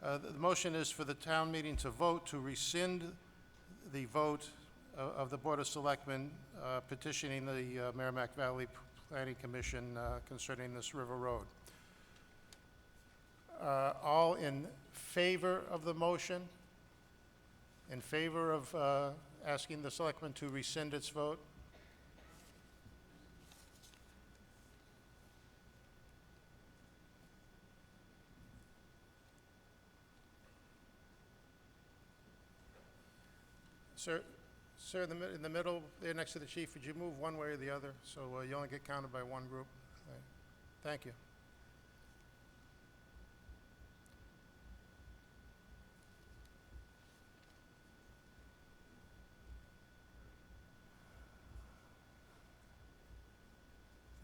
S1: The motion is for the town meeting to vote to rescind the vote of the Board of Selectmen petitioning the Merrimack Valley Planning Commission concerning this River Road. All in favor of the motion? in favor of asking the selectmen to rescind its vote? Sir, in the middle, there next to the chief, would you move one way or the other? So you only get counted by one group. All right. Thank you.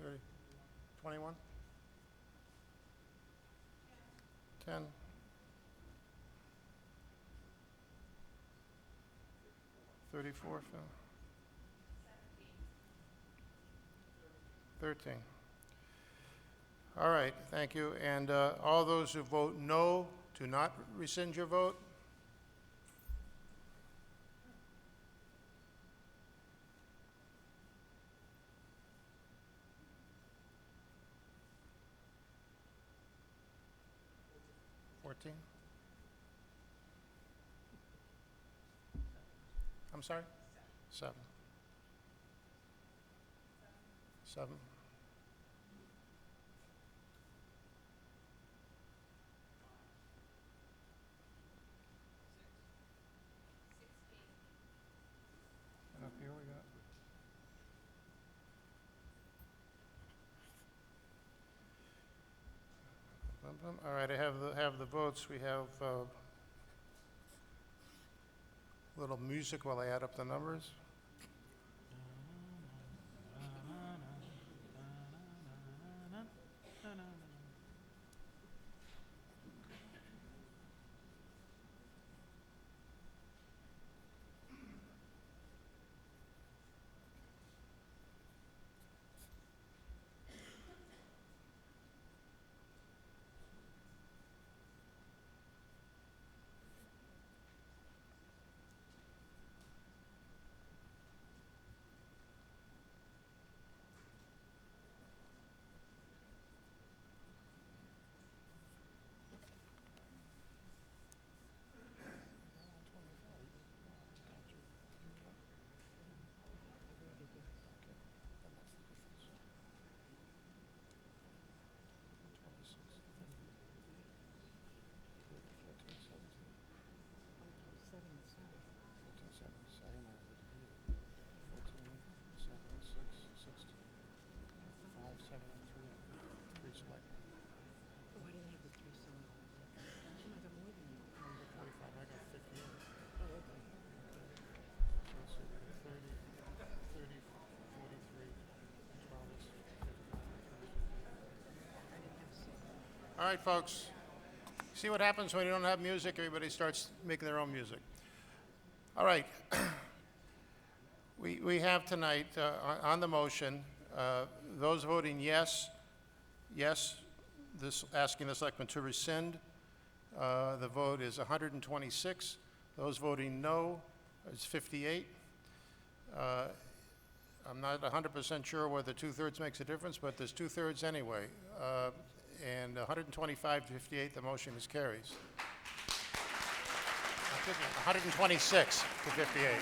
S1: Thirty, 21? 10? 34, Phil? 13. All right, thank you. And all those who vote no, do not rescind your vote? I'm sorry? 7. 7. And up here we got. All right, I have the votes. We have little music while I add up the numbers. All right, folks. See what happens when you don't have music? Everybody starts making their own music. All right. We have tonight, on the motion, those voting yes, asking the selectmen to rescind. The vote is 126. Those voting no is 58. I'm not 100% sure whether 2/3 makes a difference, but there's 2/3 anyway. And 125 to 58, the motion is carries. 126 to 58.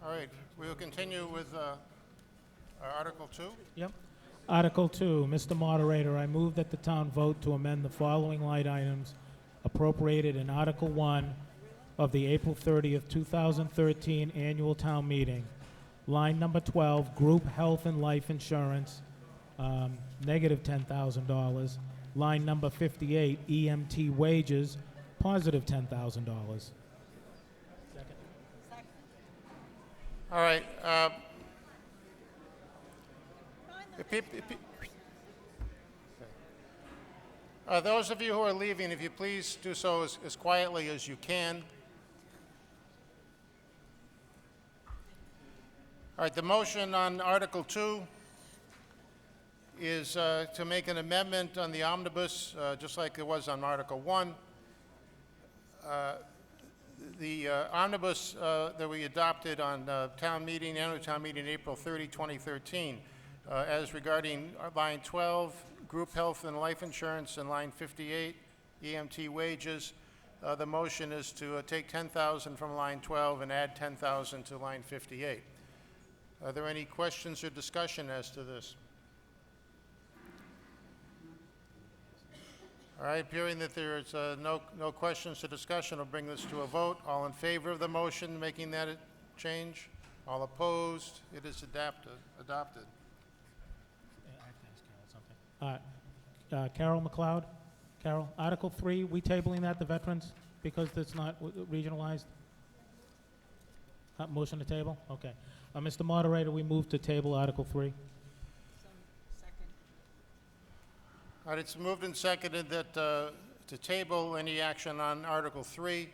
S1: All right, we will continue with Article 2.
S3: Yep. Article 2, Mr. Moderator, I move that the town vote to amend the following line items appropriated in Article 1 of the April 30th, 2013 annual town meeting. Line number 12, group health and life insurance, negative $10,000. Line number 58, EMT wages, positive $10,000.
S1: All right. Those of you who are leaving, if you please do so as quietly as you can. All right, the motion on Article 2 is to make an amendment on the omnibus, just like it was on Article 1. The omnibus that we adopted on annual town meeting, April 30, 2013, As regarding line 12, group health and life insurance, and line 58, EMT wages, the motion is to take 10,000 from line 12 and add 10,000 to line 58. Are there any questions or discussion as to this? All right, appearing that there is no questions or discussion, I'll bring this to a vote. All in favor of the motion making that change? All opposed? It is adopted.
S3: Carol McLeod? Carol, Article 3, we tabling that, the veterans, because it's not regionalized? Motion to table? Okay. Mr. Moderator, we move to table Article 3.
S1: All right, it's moved and seconded that to table any action on Article 3.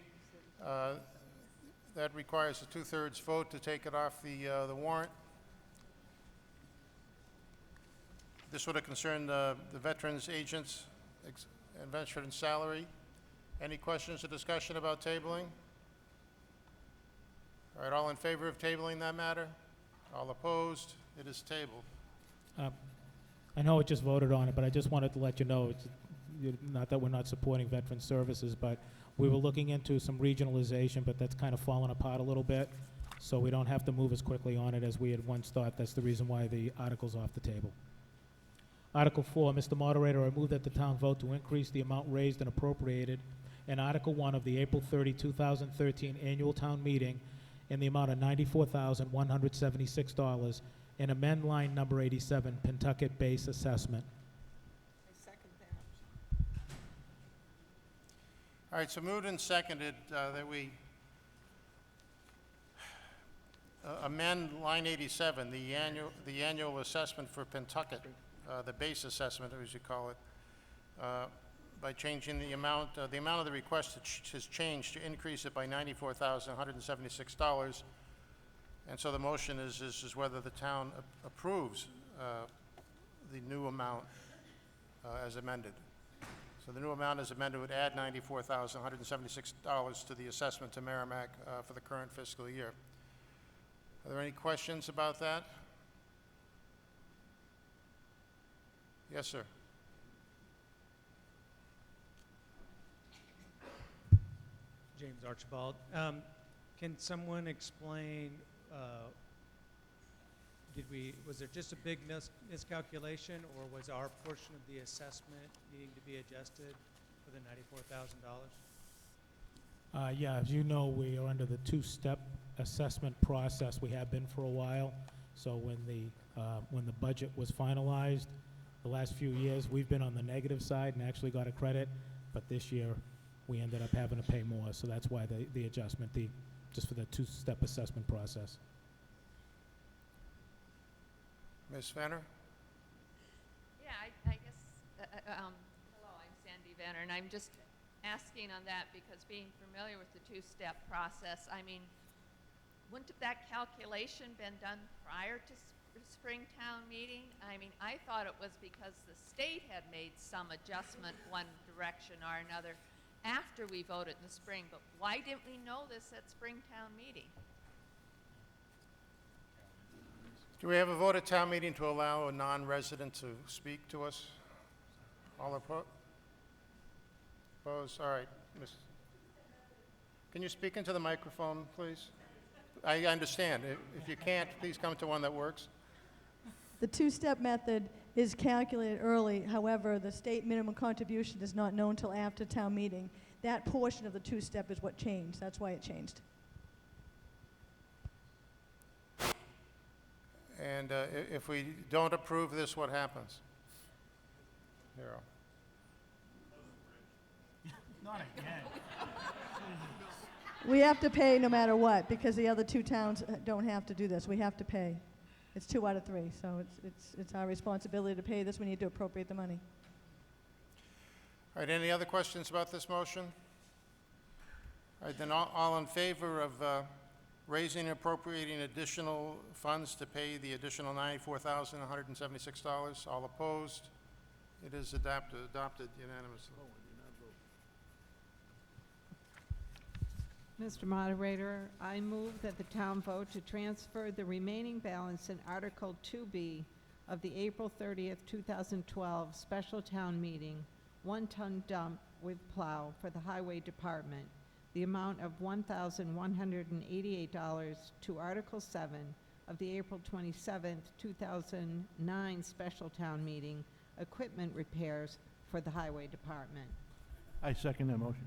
S1: That requires a 2/3 vote to take it off the warrant. This would have concerned the veterans agents and veteran salary. Any questions or discussion about tabling? All right, all in favor of tabling that matter? All opposed? It is tabled.
S3: I know it just voted on it, but I just wanted to let you know, not that we're not supporting veteran services, but we were looking into some regionalization, but that's kind of fallen apart a little bit, so we don't have to move as quickly on it as we had once thought. That's the reason why the article's off the table. Article 4, Mr. Moderator, I move that the town vote to increase the amount raised and appropriated in Article 1 of the April 30, 2013 annual town meeting in the amount of $94,176 and amend line number 87, Pentucket base assessment.
S15: I second that.
S1: All right, so moved and seconded that we amend line 87, the annual assessment for Pentucket, the base assessment, as you call it, by changing the amount of the request has changed to increase it by $94,176. And so the motion is whether the town approves the new amount as amended. So the new amount as amended would add $94,176 to the assessment to Merrimac for the current fiscal year. Are there any questions about that? Yes, sir.
S18: James Archibald. Can someone explain, was there just a big miscalculation, or was our portion of the assessment needing to be adjusted for the $94,000?
S3: Yeah, as you know, we are under the two-step assessment process. We have been for a while. So when the budget was finalized, the last few years, we've been on the negative side and actually got a credit, but this year we ended up having to pay more. So that's why the adjustment, just for the two-step assessment process.
S1: Ms. Venner?
S2: Yeah, I guess, hello, I'm Sandy Venner, and I'm just asking on that because being familiar with the two-step process, I mean, wouldn't that calculation been done prior to spring town meeting? I mean, I thought it was because the state had made some adjustment one direction or another after we voted in the spring, but why didn't we know this at spring town meeting?
S1: Do we have a vote at town meeting to allow a non-resident to speak to us? All opposed? Opposed? All right. Can you speak into the microphone, please? I understand. If you can't, please come to one that works.
S19: The two-step method is calculated early. However, the state minimum contribution is not known till after town meeting. That portion of the two-step is what changed. That's why it changed.
S1: And if we don't approve this, what happens? Hero.
S3: Not again.
S19: We have to pay no matter what, because the other two towns don't have to do this. We have to pay. It's 2 out of 3, so it's our responsibility to pay this. We need to appropriate the money.
S1: All right, any other questions about this motion? All right, then all in favor of raising and appropriating additional funds to pay the additional $94,176? All opposed? It is adopted unanimously.
S15: Mr. Moderator, I move that the town vote to transfer the remaining balance in Article 2B of the April 30th, 2012 special town meeting, 1-ton dump with plow for the Highway Department, the amount of $1,188 to Article 7 of the April 27th, 2009 special town meeting, equipment repairs for the Highway Department.
S14: I second that motion.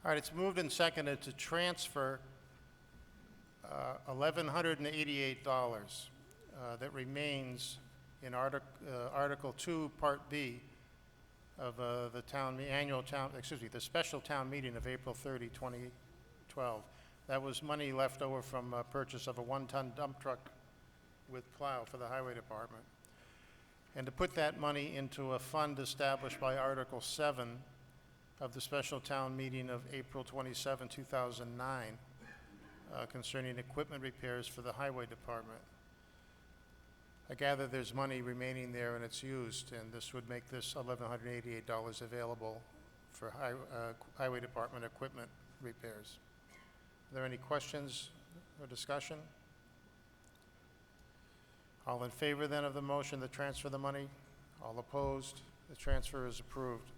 S1: All right, it's moved and seconded to transfer $1,188 that remains in Article 2, Part B of the the special town meeting of April 30, 2012. That was money left over from purchase of a 1-ton dump truck with plow for the Highway Department. And to put that money into a fund established by Article 7 of the special town meeting of April 27, 2009, concerning equipment repairs for the Highway Department. I gather there's money remaining there and it's used, and this would make this $1,188 available for Highway Department equipment repairs. Are there any questions or discussion? All in favor then of the motion to transfer the money? All opposed? The transfer is approved.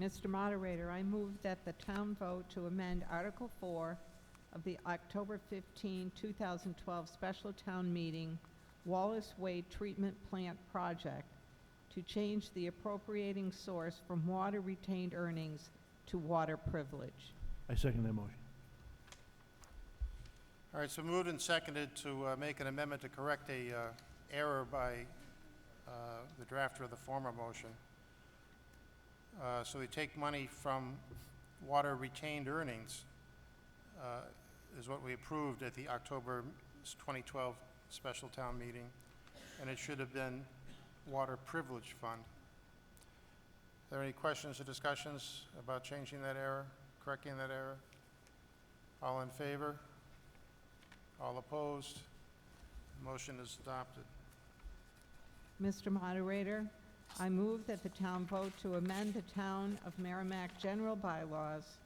S15: Mr. Moderator, I move that the town vote to amend Article 4 of the October 15, 2012 special town meeting Wallace Way Treatment Plant Project to change the appropriating source from water retained earnings to water privilege.
S14: I second that motion.
S1: All right, so moved and seconded to make an amendment to correct a error by the drafter of the former motion. So we take money from water retained earnings is what we approved at the October 2012 special town meeting, and it should have been water privilege fund. Are there any questions or discussions about changing that error, correcting that error? All in favor? All opposed? Motion is adopted.
S15: Mr. Moderator, I move that the town vote to amend the Town of Merrimac General Bylaws,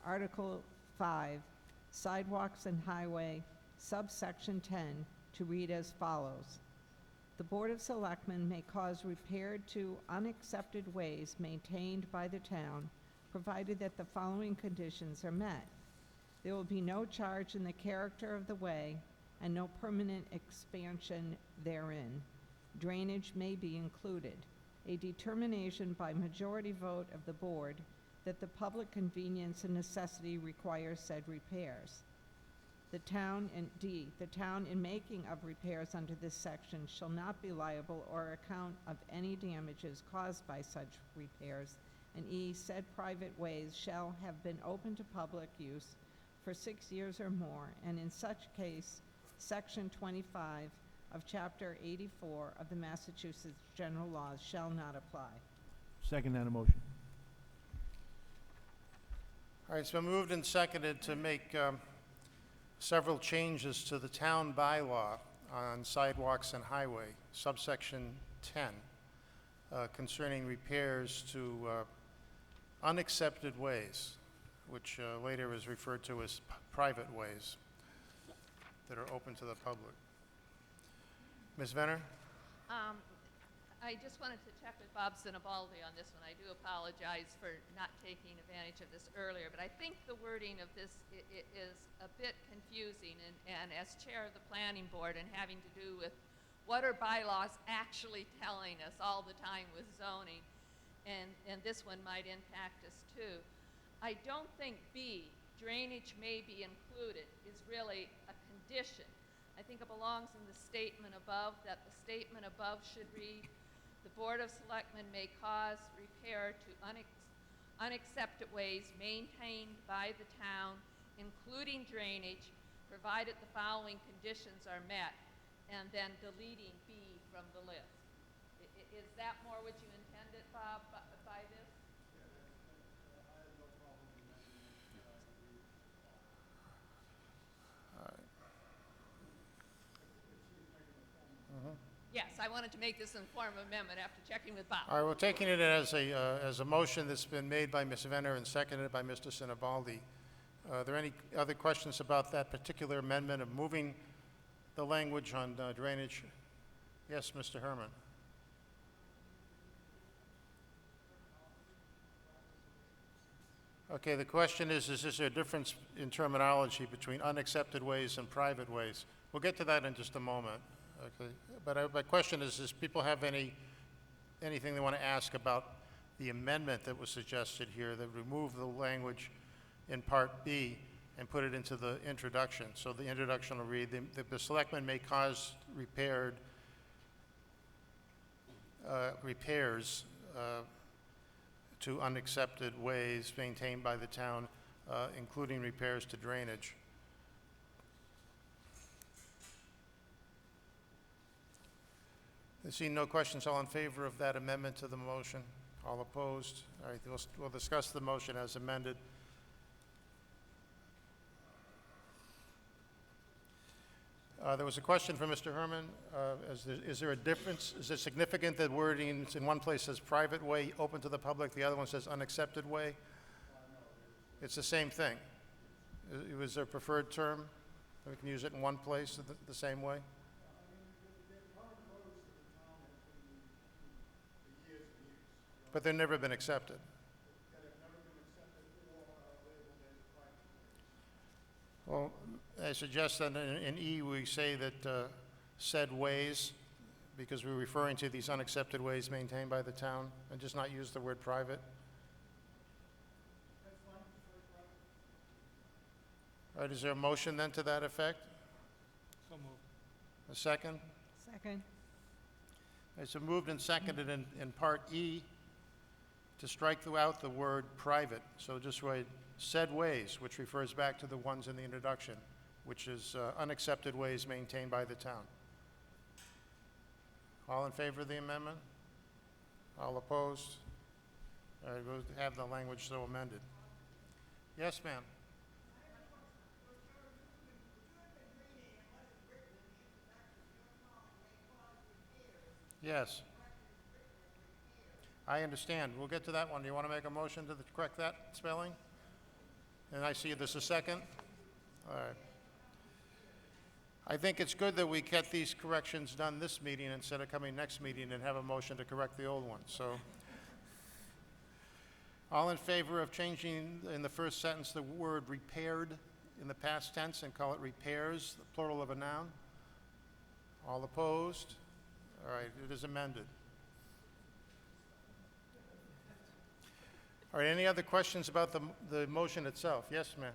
S15: Article 5, Sidewalks and Highway, subsection 10, to read as follows. The Board of Selectmen may cause repair to unaccepted ways maintained by the town, provided that the following conditions are met. There will be no charge in the character of the way and no permanent expansion therein. Drainage may be included. A determination by majority vote of the board that the public convenience and necessity requires said repairs. The town in making of repairs under this section shall not be liable or account of any damages caused by such repairs, and said private ways shall have been open to public use for 6 years or more, and in such case, Section 25 of Chapter 84 of the Massachusetts General Laws shall not apply.
S14: Second that motion.
S1: All right, it's been moved and seconded to make several changes to the town bylaw on sidewalks and highway, subsection 10, concerning repairs to unaccepted ways, which later is referred to as private ways that are open to the public. Ms. Venner?
S2: I just wanted to check with Bob Sinibaldi on this one. I do apologize for not taking advantage of this earlier, but I think the wording of this is a bit confusing, and as chair of the planning board and having to do with what are bylaws actually telling us all the time with zoning, and this one might impact us too. I don't think B, drainage may be included, is really a condition. I think it belongs in the statement above, that the statement above should read, the Board of Selectmen may cause repair to unaccepted ways maintained by the town, including drainage, provided the following conditions are met, and then deleting B from the list. Is that more what you intended, Bob, by this? Yes, I wanted to make this in form of amendment after checking with Bob.
S1: All right, we're taking it as a motion that's been made by Ms. Venner and seconded by Mr. Sinibaldi. Are there any other questions about that particular amendment of moving the language on drainage? Yes, Mr. Herman. Okay, the question is there a difference in terminology between unaccepted ways and private ways? We'll get to that in just a moment. Okay, but my question is people have anything they want to ask about the amendment that was suggested here that removed the language in Part B and put it into the introduction? So the introduction will read, the selectmen may cause repairs to unaccepted ways maintained by the town, including repairs to drainage. I see no questions. All in favor of that amendment to the motion? All opposed? All right, we'll discuss the motion as amended. There was a question from Mr. Herman. Is there a difference? Is it significant that wording in one place says private way, open to the public, the other one says unaccepted way? It's the same thing. Was there a preferred term? We can use it in one place the same way? But they've never been accepted. Well, I suggest that in E we say that said ways, because we're referring to these unaccepted ways maintained by the town, and just not use the word private. All right, is there a motion then to that effect?
S18: So moved.
S1: A second?
S15: Second.
S1: It's moved and seconded in Part E to strike out the word private. So just write said ways, which refers back to the ones in the introduction, which is unaccepted ways maintained by the town. All in favor of the amendment? All opposed? All right, we'll have the language so amended. Yes, ma'am. Yes. I understand. We'll get to that one. Do you want to make a motion to correct that spelling? And I see there's a second. All right. I think it's good that we get these corrections done this meeting instead of coming next meeting and have a motion to correct the old one. So, all in favor of changing in the first sentence the word repaired in the past tense and call it repairs, the plural of a noun? All opposed? All right, it is amended. All right, any other questions about the motion itself? Yes, ma'am.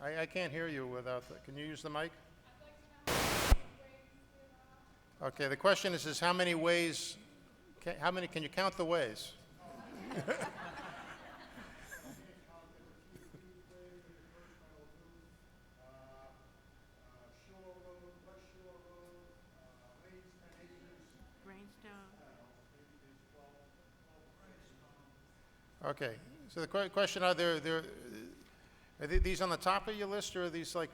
S1: I can't hear you without the, can you use the mic? Okay, the question is how many ways, can you count the ways? Okay, so the question, are these on the top of your list, or are these like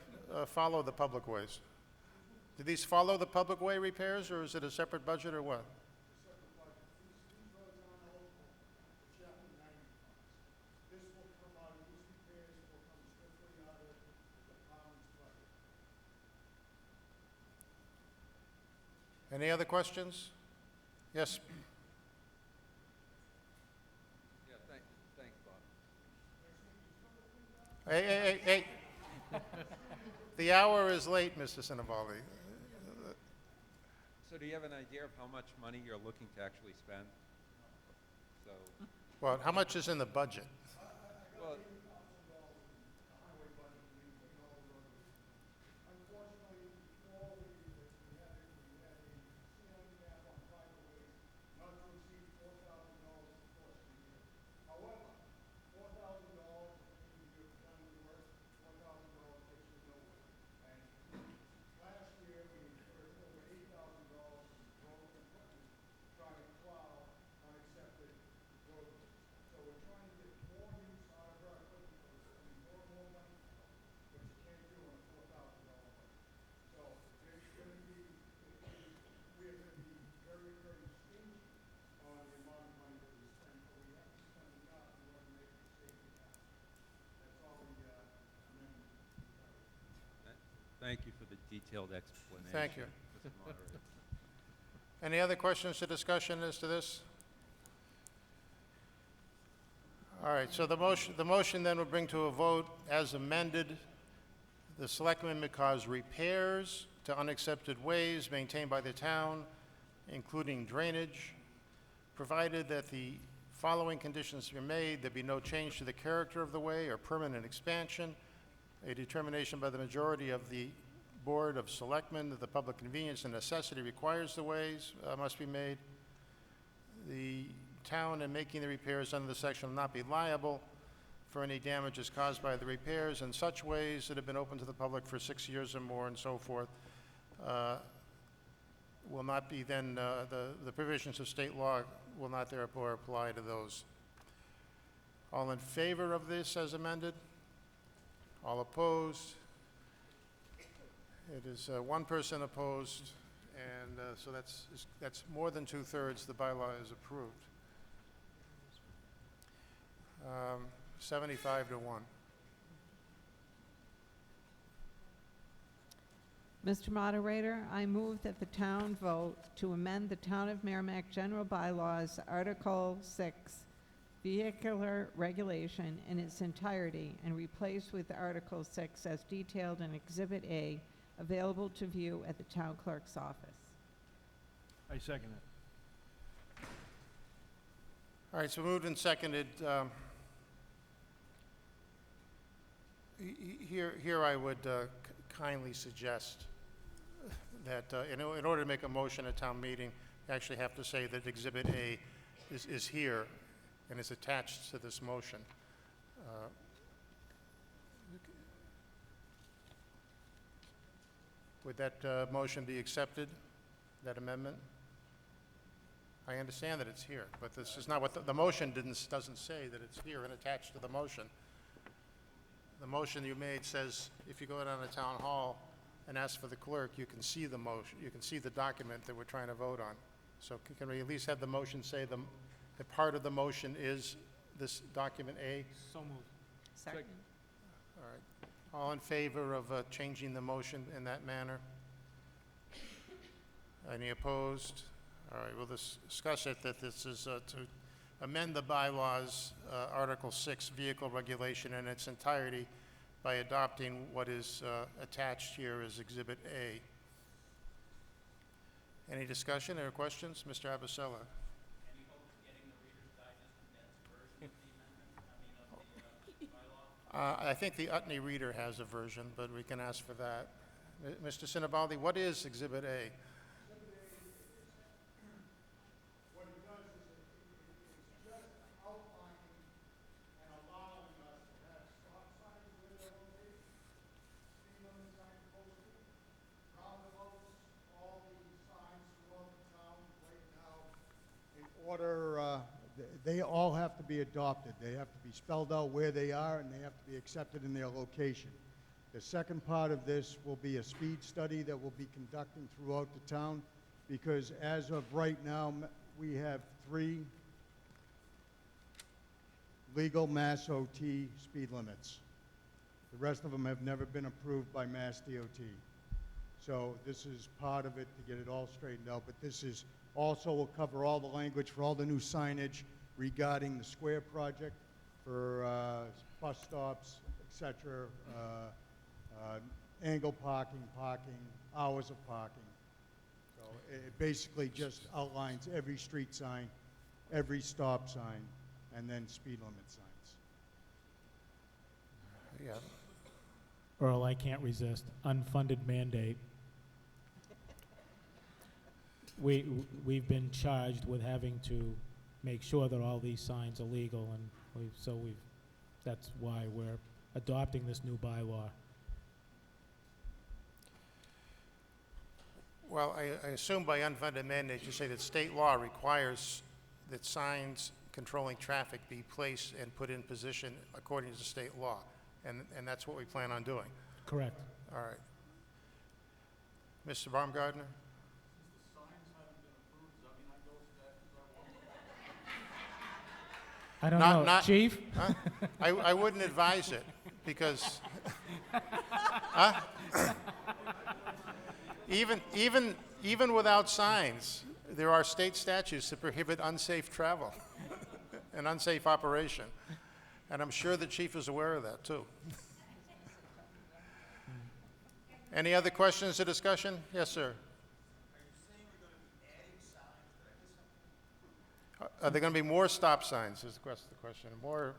S1: follow the public ways? Do these follow the public way repairs, or is it a separate budget, or what? Any other questions? Yes.
S20: Yeah, thanks, Bob.
S1: Hey. The hour is late, Mr. Sinibaldi.
S20: So do you have an idea of how much money you're looking to actually spend? So,
S1: Well, how much is in the budget?
S20: well, detailed explanation.
S1: Thank you.
S20: Mr. Moderator.
S1: Any other questions or discussion as to this? All right, so the motion then will bring to a vote as amended. The selectmen may cause repairs to unaccepted ways maintained by the town, including drainage, provided that the following conditions be made: there be no change to the character of the way or permanent expansion. A determination by the majority of the Board of Selectmen that the public convenience and necessity requires the ways must be made. The town, in making the repairs under the section, will not be liable for any damages caused by the repairs in such ways that have been open to the public for 6 years or more, and so forth. Will not be then, the provisions of state law will not therefore apply to those. All in favor of this as amended? All opposed? It is one person opposed, and so that's more than 2/3. The bylaw is approved. 75 to 1.
S15: Mr. Moderator, I move that the town vote to amend the Town of Merrimac General Bylaws, Article 6, Vehicular Regulation in its entirety, and replace with Article 6 as detailed in Exhibit A, available to view at the town clerk's office.
S14: I second it.
S1: All right, so moved and seconded. Here I would kindly suggest that in order to make a motion at town meeting, you actually have to say that Exhibit A is here and is attached to this motion. Would that motion be accepted, that amendment? I understand that it's here, but this is not what the motion doesn't say that it's here and attached to the motion. The motion you made says if you go down to town hall and ask for the clerk, you can see the motion, you can see the document that we're trying to vote on. So can we at least have the motion say the part of the motion is this document A?
S3: So moved.
S15: Second.
S1: All right. All in favor of changing the motion in that manner? Any opposed? All right, we'll discuss it, that this is to amend the bylaws, Article 6, Vehicle Regulation in its entirety by adopting what is attached here as Exhibit A. Any discussion or questions? Mr. Abasella.
S6: Any hope of getting the Reader's Digest condensed version of the bylaw?
S1: I think the Utne Reader has a version, but we can ask for that. Mr. Sinibaldi, what is Exhibit A?
S21: They all have to be adopted. They have to be spelled out where they are, and they have to be accepted in their location. The second part of this will be a speed study that we'll be conducting throughout the town, because as of right now, we have 3 legal Mass OT speed limits. The rest of them have never been approved by Mass DOT. So this is part of it to get it all straightened out, but this is also will cover all the language for all the new signage regarding the square project for bus stops, etc., angle parking, hours of parking. So it basically just outlines every street sign, every stop sign, and then speed limit signs.
S1: Yeah.
S3: Earl, I can't resist. Unfunded mandate. We've been charged with having to make sure that all these signs are legal, and that's why we're adopting this new bylaw.
S1: Well, I assume by unfunded mandate, you say that state law requires that signs controlling traffic be placed and put in position according to state law, and that's what we plan on doing.
S3: Correct.
S1: All right. Mr. Baumgartner?
S3: I don't know. Chief?
S1: Huh? I wouldn't advise it, because... Huh? Even without signs, there are state statutes that prohibit unsafe travel and unsafe operation. And I'm sure the chief is aware of that, too. Any other questions or discussion? Yes, sir. Are there going to be more stop signs, is the question. More,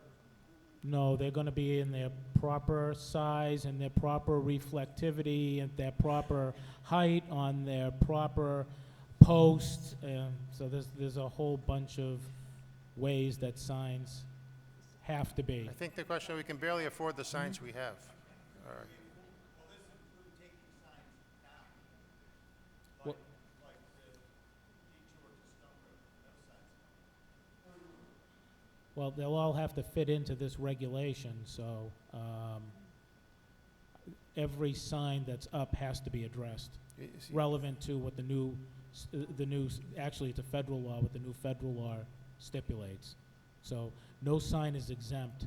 S3: No, they're gonna be in their proper size and their proper reflectivity and their proper height on their proper posts. So there's a whole bunch of ways that signs have to be.
S1: I think the question, we can barely afford the signs we have. All right.
S3: Well- Well, they'll all have to fit into this regulation, so every sign that's up has to be addressed, relevant to what actually it's a federal law, what the new federal law stipulates. So no sign is exempt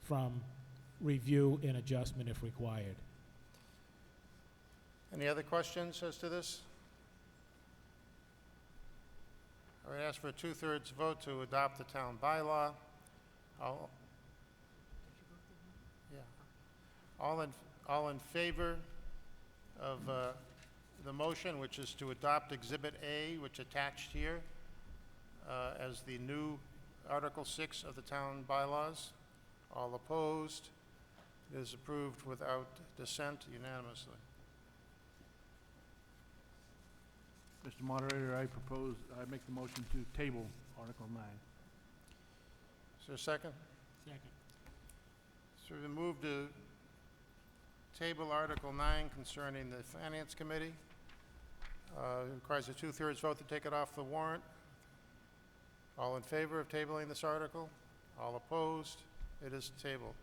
S3: from review and adjustment if required.
S1: Any other questions as to this? I would ask for a 2/3 vote to adopt the town bylaw. All in favor of the motion, which is to adopt Exhibit A, which attached here, as the new Article 6 of the town bylaws? All opposed? It is approved without dissent unanimously.
S14: Mr. Moderator, I make the motion to table Article 9.
S1: Is there a second?
S3: Second.
S1: So we move to table Article 9 concerning the Finance Committee. It requires a 2/3 vote to take it off the warrant. All in favor of tabling this article? All opposed? It is tabled.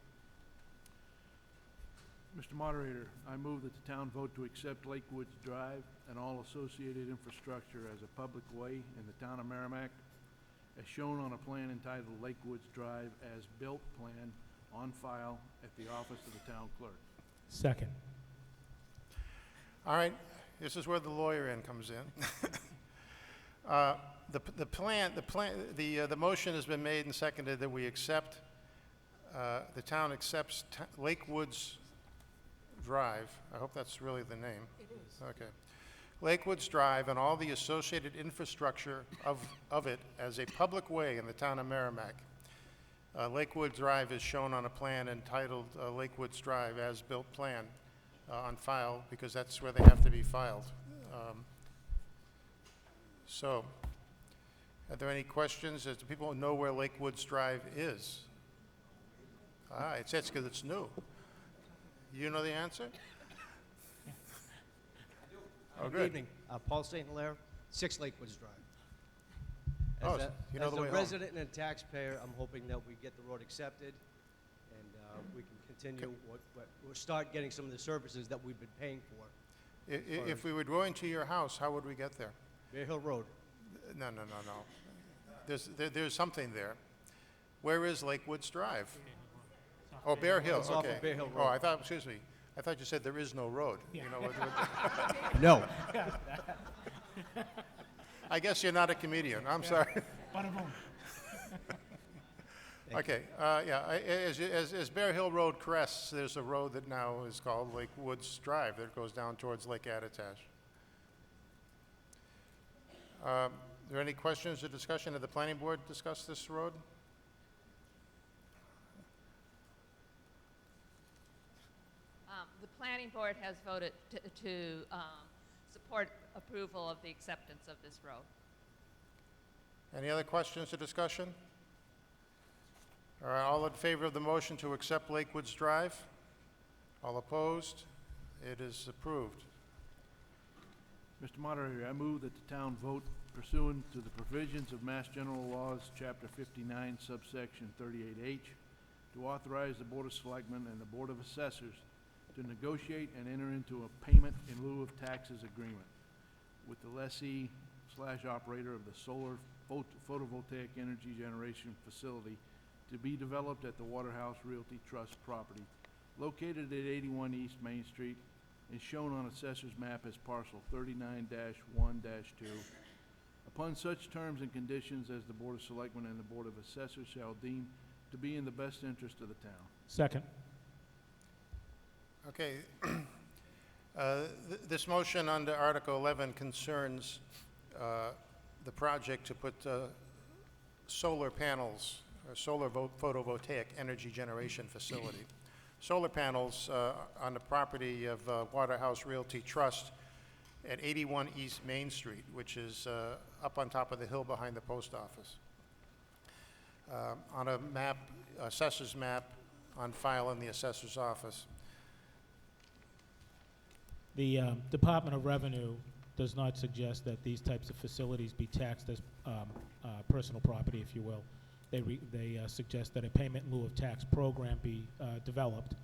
S14: Mr. Moderator, I move that the town vote to accept Lake Woods Drive and all associated infrastructure as a public way in the town of Merrimac, as shown on a plan entitled Lake Woods Drive as built plan on file at the office of the town clerk.
S3: Second.
S1: All right, this is where the lawyer in comes in. The motion has been made and seconded that we accept, the town accepts Lake Woods Drive. I hope that's really the name.
S15: It is.
S1: Okay. Lake Woods Drive and all the associated infrastructure of it as a public way in the town of Merrimac. Lake Woods Drive is shown on a plan entitled Lake Woods Drive as built plan on file, because that's where they have to be filed. So, are there any questions? Do people know where Lake Woods Drive is? It says because it's new. You know the answer? Oh,
S8: Good evening. Paul St. Hilaire, 6 Lakewoods Drive.
S1: Oh,
S8: As
S1: you know the way
S8: a
S1: home.
S8: resident and a taxpayer, I'm hoping that we get the road accepted and we can continue we'll start getting some of the services that we've been paying for.
S1: If we were going to your house, how would we get there?
S8: Bear Hill Road.
S1: No. There's something there. Where is Lake Woods Drive? Oh, Bear Hill,
S8: It's off of
S1: okay.
S8: Bear Hill
S1: Oh,
S8: Road.
S1: I thought you said there is no road. You know,
S8: No.
S1: I guess you're not a comedian, I'm sorry. Okay, as Bear Hill Road crests, there's a road that now is called Lake Woods Drive that goes down towards Lake Attitash. Are there any questions or discussion? Did the planning board discuss this road?
S2: The planning board has voted to support approval of the acceptance of this road.
S1: Any other questions or discussion? All right, all in favor of the motion to accept Lake Woods Drive? All opposed? It is approved.
S14: Mr. Moderator, I move that the town vote pursuant to the provisions of Mass General Laws, Chapter 59, subsection 38H, to authorize the Board of Selectmen and the Board of Assessors to negotiate and enter into a payment in lieu of taxes agreement with the lessee/operator of the solar photovoltaic energy generation facility to be developed at the Waterhouse Realty Trust property located at 81 East Main Street, is shown on assessor's map as parcel 39-1-2. Upon such terms and conditions as the Board of Selectmen and the Board of Assessors shall deem to be in the best interest of the town.
S3: Second.
S1: Okay. This motion under Article 11 concerns the project to put solar panels, or solar photovoltaic energy generation facility. Solar panels on the property of Waterhouse Realty Trust at 81 East Main Street, which is up on top of the hill behind the post office. On a map, assessor's map on file in the assessor's office.
S3: The Department of Revenue does not suggest that these types of facilities be taxed as personal property, if you will. They suggest that a payment in lieu of tax program be developed.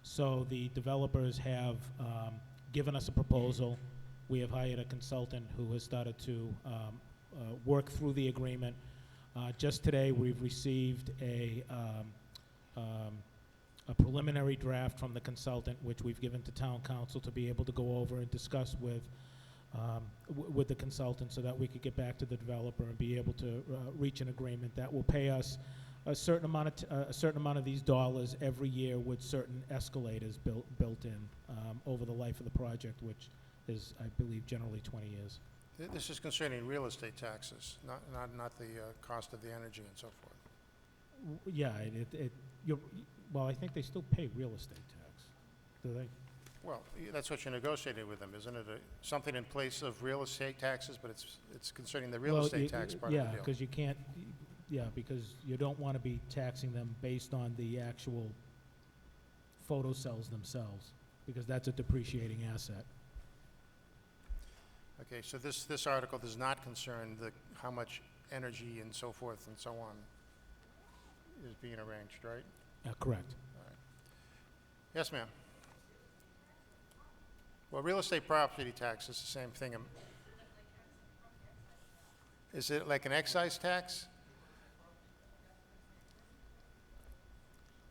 S3: So the developers have given us a proposal. We have hired a consultant who has started to work through the agreement. Just today, we've received a preliminary draft from the consultant, which we've given to town council to be able to go over and discuss with the consultant, so that we could get back to the developer and be able to reach an agreement that will pay us a certain amount of these dollars every year, with certain escalators built in over the life of the project, which is, I believe, generally 20 years.
S1: This is concerning real estate taxes, not the cost of the energy and so forth.
S3: Yeah, well, I think they still pay real estate tax, do they?
S1: Well, that's what you negotiated with them, isn't it? Something in place of real estate taxes, but it's concerning the real estate tax part of the deal.
S3: Yeah, because you can't, because you don't want to be taxing them based on the actual photo cells themselves, because that's a depreciating asset.
S1: Okay, so this article does not concern how much energy and so forth and so on is being arranged, right?
S3: Correct.
S1: All right. Yes, ma'am. Well, real estate property tax is the same thing. Is it like an excise tax?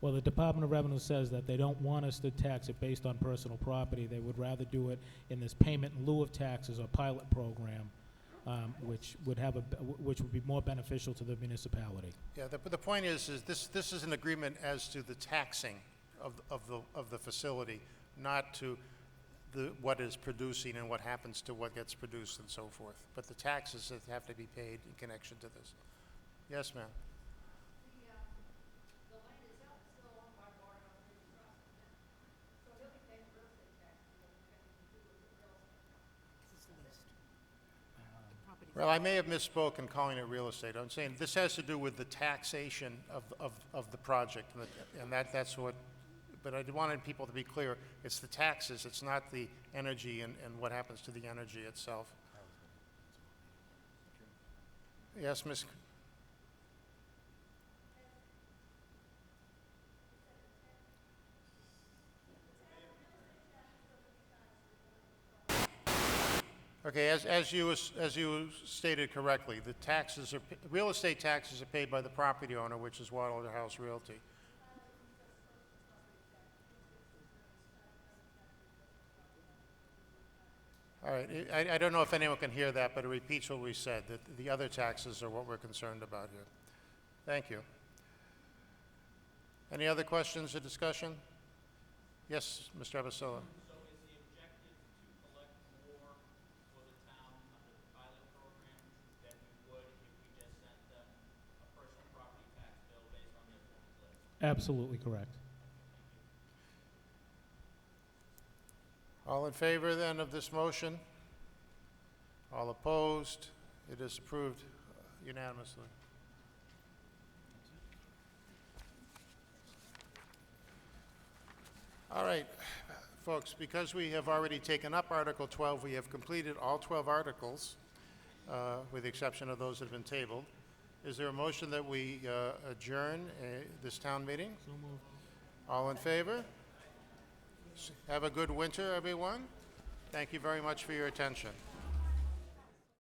S3: Well, the Department of Revenue says that they don't want us to tax it based on personal property. They would rather do it in this payment in lieu of taxes or pilot program, which would be more beneficial to the municipality.
S1: Yeah, but the point is this is an agreement as to the taxing of the facility, not to what is producing and what happens to what gets produced and so forth. But the taxes that have to be paid in connection to this. Yes, ma'am. Well, I may have misspoken calling it real estate. I'm saying this has to do with the taxation of the project, and that's what, but I wanted people to be clear, it's the taxes, it's not the energy and what happens to the energy itself. Yes, Ms. Okay, as you stated correctly, the taxes are, real estate taxes are paid by the property owner, which is Waterhouse Realty. All right, I don't know if anyone can hear that, but it repeats what we said, that the other taxes are what we're concerned about here. Thank you. Any other questions or discussion? Yes, Mr. Avasilla.
S3: Absolutely correct.
S1: All in favor then of this motion? All opposed? It is approved unanimously. All right, folks, because we have already taken up Article 12, we have completed all 12 articles, with the exception of those that have been tabled. Is there a motion that we adjourn this town meeting?
S3: So moved.
S1: All in favor? Have a good winter, everyone. Thank you very much for your attention.